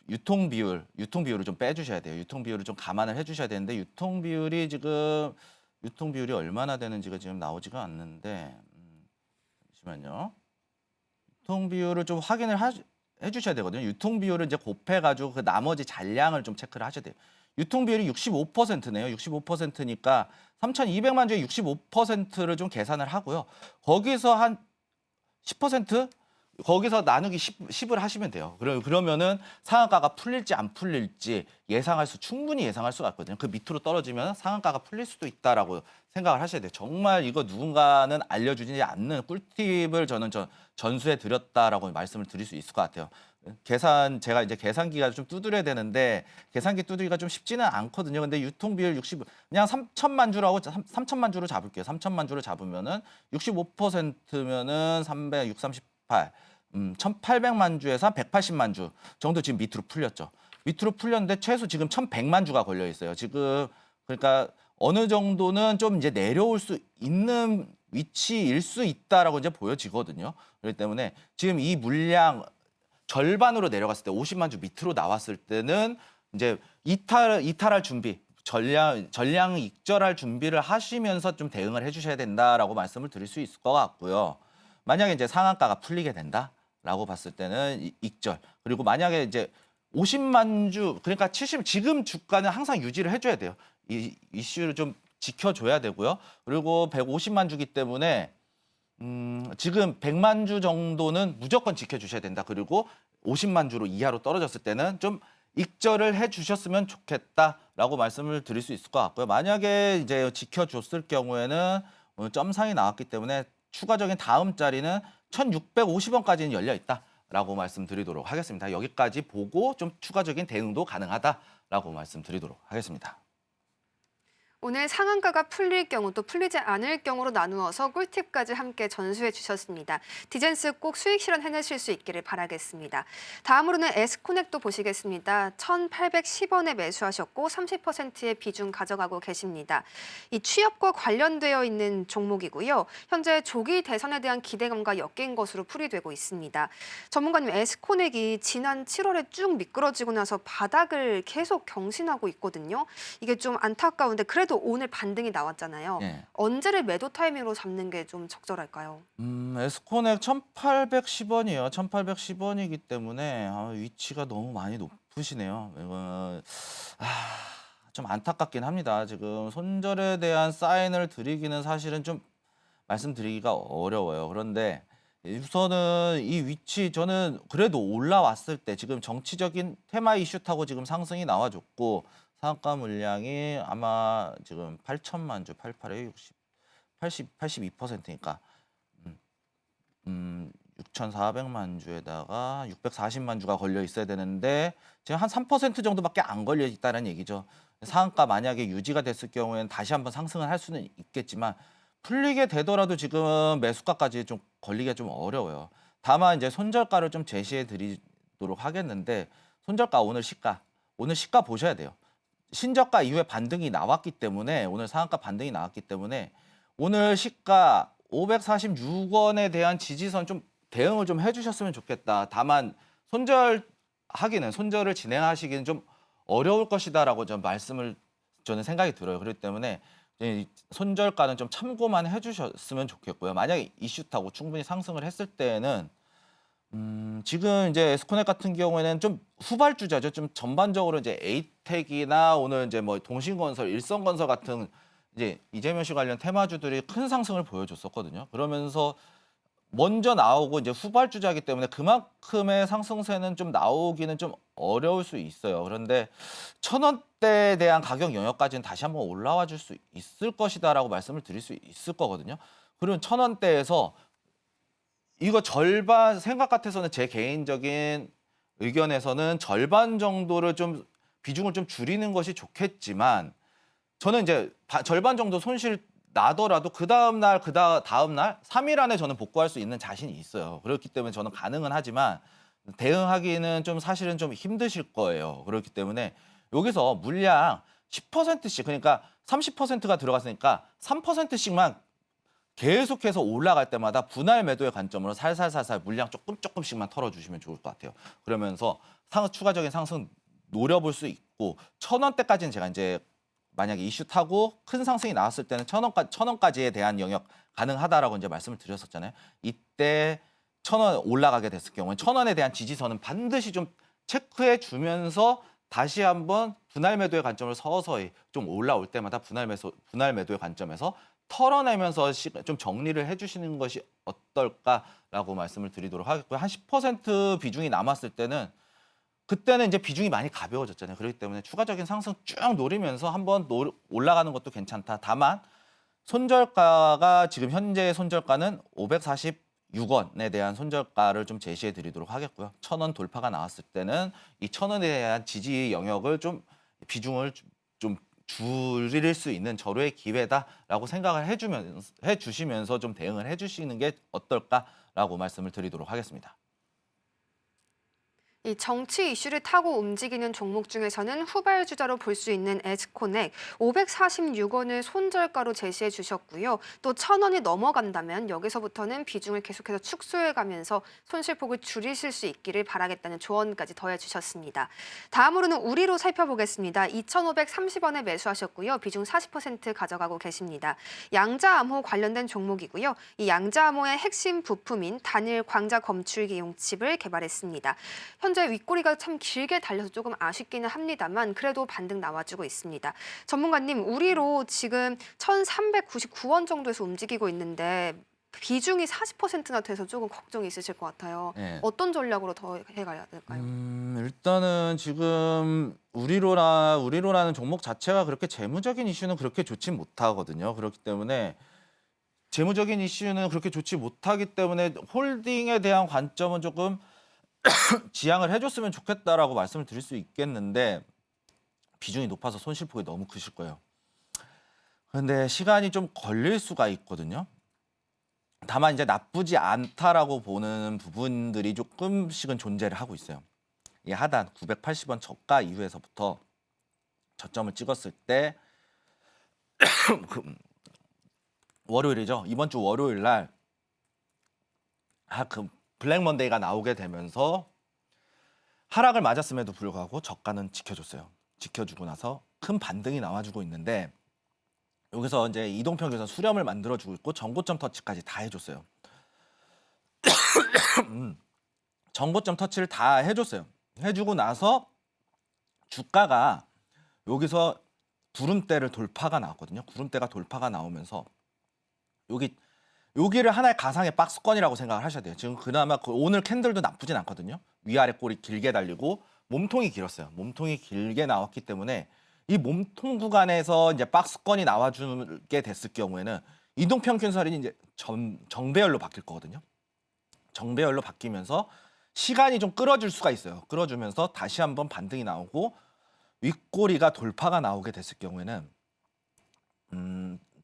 유통 비율을 좀 빼주셔야 돼요. 유통 비율을 좀 감안을 해주셔야 되는데 유통 비율이 얼마나 되는지가 지금 나오지가 않는데 잠시만요. 유통 비율을 좀 확인을 해주셔야 되거든요. 유통 비율을 이제 곱해가지고 그 나머지 잔량을 좀 체크를 하셔야 돼요. 유통 비율이 65%네요. 65%니까 3,200만 주에 65%를 좀 계산을 하고요. 거기서 한 10%? 거기서 나누기 10을 하시면 돼요. 그러면은 상한가가 풀릴지 안 풀릴지 충분히 예상할 수가 있거든요. 그 밑으로 떨어지면 상한가가 풀릴 수도 있다라고 생각을 하셔야 돼요. 정말 이거 누군가는 알려주지 않는 꿀팁을 저는 전수해 드렸다라고 말씀을 드릴 수 있을 것 같아요. 제가 이제 계산기가 좀 두드려야 되는데 계산기 두드리기가 좀 쉽지는 않거든요. 근데 유통 비율 그냥 3천만 주로 잡을게요. 3천만 주를 잡으면은 65%면은 300, 638. 1,800만 주에서 한 180만 주 정도 지금 밑으로 풀렸죠. 밑으로 풀렸는데 최소 지금 1,100만 주가 걸려 있어요. 지금 그러니까 어느 정도는 좀 이제 내려올 수 있는 위치일 수 있다라고 이제 보여지거든요. 그렇기 때문에 지금 이 물량 절반으로 내려갔을 때 50만 주 밑으로 나왔을 때는 이제 이탈할 준비, 전량 익절할 준비를 하시면서 좀 대응을 해주셔야 된다라고 말씀을 드릴 수 있을 것 같고요. 만약에 이제 상한가가 풀리게 된다라고 봤을 때는 익절. 그리고 만약에 이제 50만 주, 그러니까 지금 주가는 항상 유지를 해줘야 돼요. 이 이슈를 좀 지켜줘야 되고요. 그리고 150만 주기 때문에 지금 100만 주 정도는 무조건 지켜주셔야 된다. 그리고 50만 주로 이하로 떨어졌을 때는 좀 익절을 해주셨으면 좋겠다라고 말씀을 드릴 수 있을 것 같고요. 만약에 이제 지켜줬을 경우에는 오늘 점상이 나왔기 때문에 추가적인 다음 자리는 1,650원까지는 열려 있다라고 말씀드리도록 하겠습니다. 여기까지 보고 좀 추가적인 대응도 가능하다라고 말씀드리도록 하겠습니다. 오늘 상한가가 풀릴 경우 또 풀리지 않을 경우로 나누어서 꿀팁까지 함께 전수해 주셨습니다. 디젠스 꼭 수익 실현해내실 수 있기를 바라겠습니다. 다음으로는 에스코넥도 보시겠습니다. 1,810원에 매수하셨고 30%의 비중 가져가고 계십니다. 이 취업과 관련되어 있는 종목이고요. 현재 조기 대선에 대한 기대감과 엮인 것으로 풀이되고 있습니다. 전문가님, 에스코넥이 지난 7월에 쭉 미끄러지고 나서 바닥을 계속 경신하고 있거든요. 이게 좀 안타까운데 그래도 오늘 반등이 나왔잖아요. 예. 언제를 매도 타이밍으로 잡는 게 좀 적절할까요? 에스코넥 1,810원이에요. 1,810원이기 때문에 위치가 너무 많이 높으시네요. 이거 좀 안타깝긴 합니다. 지금 손절에 대한 사인을 드리기는 사실은 좀 말씀드리기가 어려워요. 그런데 우선은 이 위치 저는 그래도 올라왔을 때 지금 정치적인 테마 이슈 타고 지금 상승이 나와줬고 상한가 물량이 아마 지금 8천만 주, 88에 82%니까 6,400만 주에다가 640만 주가 걸려 있어야 되는데 지금 한 3% 정도밖에 안 걸려 있다는 얘기죠. 상한가 만약에 유지가 됐을 경우에는 다시 한번 상승을 할 수는 있겠지만 풀리게 되더라도 지금 매수가까지 좀 걸리기가 좀 어려워요. 다만 이제 손절가를 좀 제시해 드리도록 하겠는데 손절가 오늘 시가 보셔야 돼요. 신저가 이후에 반등이 나왔기 때문에 오늘 상한가 반등이 나왔기 때문에 오늘 시가 546원에 대한 지지선 좀 대응을 좀 해주셨으면 좋겠다. 다만 손절을 진행하시기는 좀 어려울 것이다라고 좀 말씀을 저는 생각이 들어요. 그렇기 때문에 이 손절가는 좀 참고만 해주셨으면 좋겠고요. 만약에 이슈 타고 충분히 상승을 했을 때는 지금 이제 에스코넥 같은 경우에는 좀 후발주자죠. 좀 전반적으로 이제 에이텍이나 오늘 이제 뭐 동신건설, 일성건설 같은 이제 이재명 씨 관련 테마주들이 큰 상승을 보여줬었거든요. 그러면서 먼저 나오고 이제 후발주자이기 때문에 그만큼의 상승세는 좀 나오기는 좀 어려울 수 있어요. 그런데 1,000원대에 대한 가격 영역까지는 다시 한번 올라와 줄 수 있을 것이다라고 말씀을 드릴 수 있을 거거든요. 그리고 1,000원대에서 이거 절반 생각 같아서는 제 개인적인 의견에서는 절반 정도를 좀 비중을 좀 줄이는 것이 좋겠지만 저는 이제 절반 정도 손실 나더라도 그 다음 날 다음 날 3일 안에 저는 복구할 수 있는 자신이 있어요. 그렇기 때문에 저는 가능은 하지만 대응하기는 좀 사실은 좀 힘드실 거예요. 그렇기 때문에 여기서 물량 10%씩 그러니까 30%가 들어갔으니까 3%씩만 계속해서 올라갈 때마다 분할 매도의 관점으로 살살살살 물량 조금씩만 털어주시면 좋을 것 같아요. 그러면서 추가적인 상승 노려볼 수 있고 1,000원대까지는 제가 이제 만약에 이슈 타고 큰 상승이 나왔을 때는 1,000원까지에 대한 영역 가능하다라고 이제 말씀을 드렸었잖아요. 이때 1,000원 올라가게 됐을 경우에 1,000원에 대한 지지선은 반드시 좀 체크해 주면서 다시 한번 분할 매도의 관점을 서서히 좀 올라올 때마다 분할 매도의 관점에서 털어내면서 좀 정리를 해주시는 것이 어떨까라고 말씀을 드리도록 하겠고요. 한 10% 비중이 남았을 때는 그때는 이제 비중이 많이 가벼워졌잖아요. 그렇기 때문에 추가적인 상승 쭉 노리면서 한번 올라가는 것도 괜찮다. 다만 손절가가 지금 현재 손절가는 546원에 대한 손절가를 좀 제시해 드리도록 하겠고요. 1,000원 돌파가 나왔을 때는 이 1,000원에 대한 지지 영역을 좀 비중을 좀 줄일 수 있는 절호의 기회다라고 생각을 해주시면서 좀 대응을 해주시는 게 어떨까라고 말씀을 드리도록 하겠습니다. 이 정치 이슈를 타고 움직이는 종목 중에서는 후발주자로 볼 수 있는 에스코넥 546원을 손절가로 제시해 주셨고요. 또 1,000원이 넘어간다면 여기서부터는 비중을 계속해서 축소해가면서 손실폭을 줄이실 수 있기를 바라겠다는 조언까지 더해 주셨습니다. 다음으로는 우리로 살펴보겠습니다. 2,530원에 매수하셨고요. 비중 40% 가져가고 계십니다. 양자암호 관련된 종목이고요. 이 양자암호의 핵심 부품인 단일 광자 검출기용 칩을 개발했습니다. 현재 윗꼬리가 참 길게 달려서 조금 아쉽기는 합니다만 그래도 반등 나와주고 있습니다. 전문가님, 우리로 지금 1,399원 정도에서 움직이고 있는데 비중이 40%나 돼서 조금 걱정이 있으실 것 같아요. 네. 어떤 전략으로 더 해가야 될까요? 일단은 지금 우리로라는 종목 자체가 그렇게 재무적인 이슈는 그렇게 좋지 못하거든요. 그렇기 때문에 재무적인 이슈는 그렇게 좋지 못하기 때문에 홀딩에 대한 관점은 조금 지양을 해줬으면 좋겠다라고 말씀을 드릴 수 있겠는데 비중이 높아서 손실폭이 너무 크실 거예요. 근데 시간이 좀 걸릴 수가 있거든요. 다만 이제 나쁘지 않다라고 보는 부분들이 조금씩은 존재를 하고 있어요. 이 하단 980원 저가 이후에서부터 저점을 찍었을 때 월요일이죠. 이번 주 월요일 날 그 블랙 먼데이가 나오게 되면서 하락을 맞았음에도 불구하고 저가는 지켜줬어요. 지켜주고 나서 큰 반등이 나와주고 있는데 여기서 이제 이동평균선 수렴을 만들어주고 있고 전고점 터치까지 다 해줬어요. 전고점 터치를 다 해줬어요. 해주고 나서 주가가 여기서 구름대를 돌파가 나왔거든요. 구름대가 돌파가 나오면서 여기를 하나의 가상의 박스권이라고 생각을 하셔야 돼요. 지금 그나마 오늘 캔들도 나쁘진 않거든요. 위아래 꼬리 길게 달리고 몸통이 길었어요. 몸통이 길게 나왔기 때문에 이 몸통 구간에서 이제 박스권이 나와주게 됐을 경우에는 이동평균선이 이제 정배열로 바뀔 거거든요. 정배열로 바뀌면서 시간이 좀 끌어줄 수가 있어요. 끌어주면서 다시 한번 반등이 나오고 윗꼬리가 돌파가 나오게 됐을 경우에는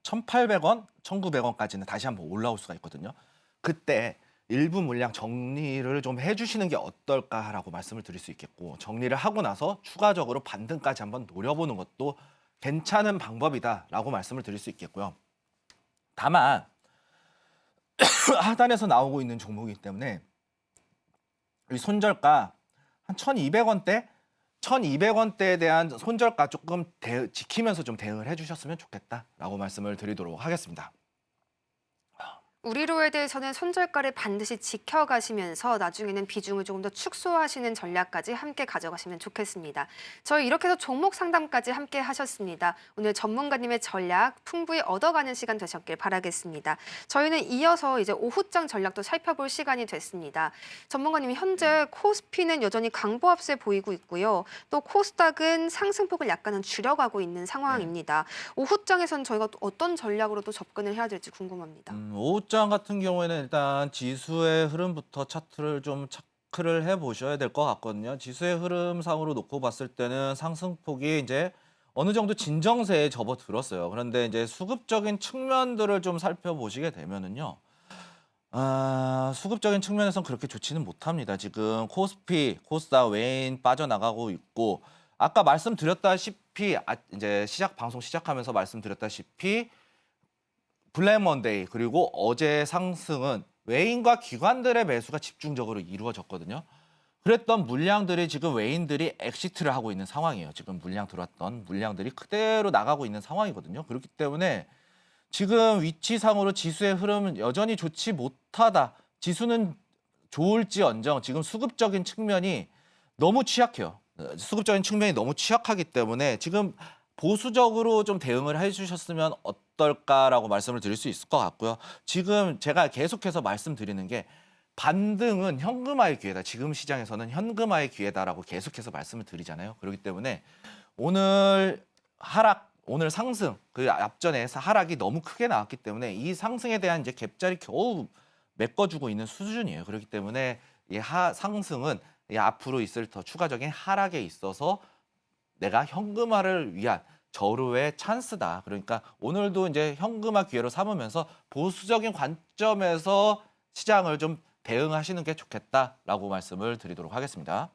1,800원, 1,900원까지는 다시 한번 올라올 수가 있거든요. 그때 일부 물량 정리를 좀 해주시는 게 어떨까라고 말씀을 드릴 수 있겠고 정리를 하고 나서 추가적으로 반등까지 한번 노려보는 것도 괜찮은 방법이다라고 말씀을 드릴 수 있겠고요. 다만 하단에서 나오고 있는 종목이기 때문에 이 손절가 한 1,200원대 1,200원대에 대한 손절가 조금 지키면서 좀 대응을 해주셨으면 좋겠다라고 말씀을 드리도록 하겠습니다. 우리로에 대해서는 손절가를 반드시 지켜가시면서 나중에는 비중을 조금 더 축소하시는 전략까지 함께 가져가시면 좋겠습니다. 저희 이렇게 해서 종목 상담까지 함께 하셨습니다. 오늘 전문가님의 전략 풍부히 얻어가는 시간 되셨길 바라겠습니다. 저희는 이어서 이제 오후장 전략도 살펴볼 시간이 됐습니다. 전문가님이 현재 코스피는 여전히 강보합세 보이고 있고요. 또 코스닥은 상승폭을 약간은 줄여가고 있는 상황입니다. 오후장에선 저희가 또 어떤 전략으로 또 접근을 해야 될지 궁금합니다. 오후장 같은 경우에는 일단 지수의 흐름부터 차트를 좀 체크를 해보셔야 될 것 같거든요. 지수의 흐름상으로 놓고 봤을 때는 상승폭이 이제 어느 정도 진정세에 접어들었어요. 그런데 이제 수급적인 측면들을 좀 살펴보시게 되면은요. 수급적인 측면에서는 그렇게 좋지는 못합니다. 지금 코스피, 코스닥, 외인 빠져나가고 있고 아까 말씀드렸다시피 이제 방송 시작하면서 말씀드렸다시피 블랙 먼데이 그리고 어제 상승은 외인과 기관들의 매수가 집중적으로 이루어졌거든요. 그랬던 물량들이 지금 외인들이 엑시트를 하고 있는 상황이에요. 지금 물량 들어왔던 물량들이 그대로 나가고 있는 상황이거든요. 그렇기 때문에 지금 위치상으로 지수의 흐름은 여전히 좋지 못하다. 지수는 좋을지언정 지금 수급적인 측면이 너무 취약해요. 수급적인 측면이 너무 취약하기 때문에 지금 보수적으로 좀 대응을 해주셨으면 어떨까라고 말씀을 드릴 수 있을 것 같고요. 지금 제가 계속해서 말씀드리는 게 반등은 현금화의 기회다. 지금 시장에서는 현금화의 기회다라고 계속해서 말씀을 드리잖아요. 그렇기 때문에 오늘 오늘 상승, 그 앞전에 하락이 너무 크게 나왔기 때문에 이 상승에 대한 이제 갭자리 겨우 메꿔주고 있는 수준이에요. 그렇기 때문에 이 상승은 앞으로 있을 더 추가적인 하락에 있어서 내가 현금화를 위한 절호의 찬스다. 그러니까 오늘도 이제 현금화 기회로 삼으면서 보수적인 관점에서 시장을 좀 대응하시는 게 좋겠다라고 말씀을 드리도록 하겠습니다.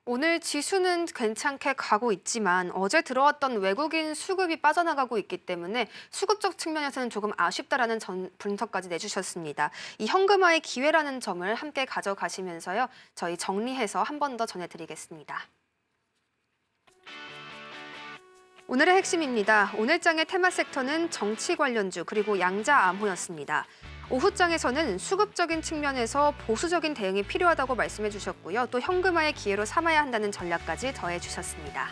오늘 지수는 괜찮게 가고 있지만 어제 들어왔던 외국인 수급이 빠져나가고 있기 때문에 수급적 측면에서는 조금 아쉽다라는 분석까지 내주셨습니다. 이 현금화의 기회라는 점을 함께 가져가시면서요. 저희 정리해서 한 번 더 전해드리겠습니다. 오늘의 핵심입니다. 오늘장의 테마 섹터는 정치 관련주 그리고 양자 암호였습니다. 오후장에서는 수급적인 측면에서 보수적인 대응이 필요하다고 말씀해 주셨고요. 또 현금화의 기회로 삼아야 한다는 전략까지 더해 주셨습니다.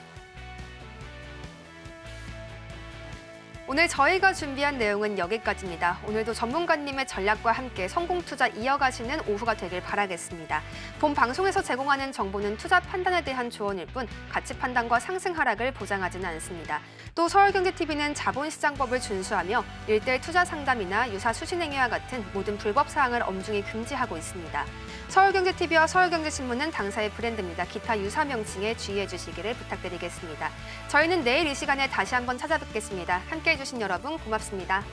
오늘 저희가 준비한 내용은 여기까지입니다. 오늘도 전문가님의 전략과 함께 성공 투자 이어가시는 오후가 되길 바라겠습니다. 본 방송에서 제공하는 정보는 투자 판단에 대한 조언일 뿐 가치 판단과 상승 하락을 보장하지는 않습니다. 또 서울경제TV는 자본시장법을 준수하며 일대일 투자 상담이나 유사 수신행위와 같은 모든 불법 사항을 엄중히 금지하고 있습니다. 서울경제TV와 서울경제신문은 당사의 브랜드입니다. 기타 유사 명칭에 주의해 주시기를 부탁드리겠습니다. 저희는 내일 이 시간에 다시 한번 찾아뵙겠습니다. 함께해 주신 여러분 고맙습니다.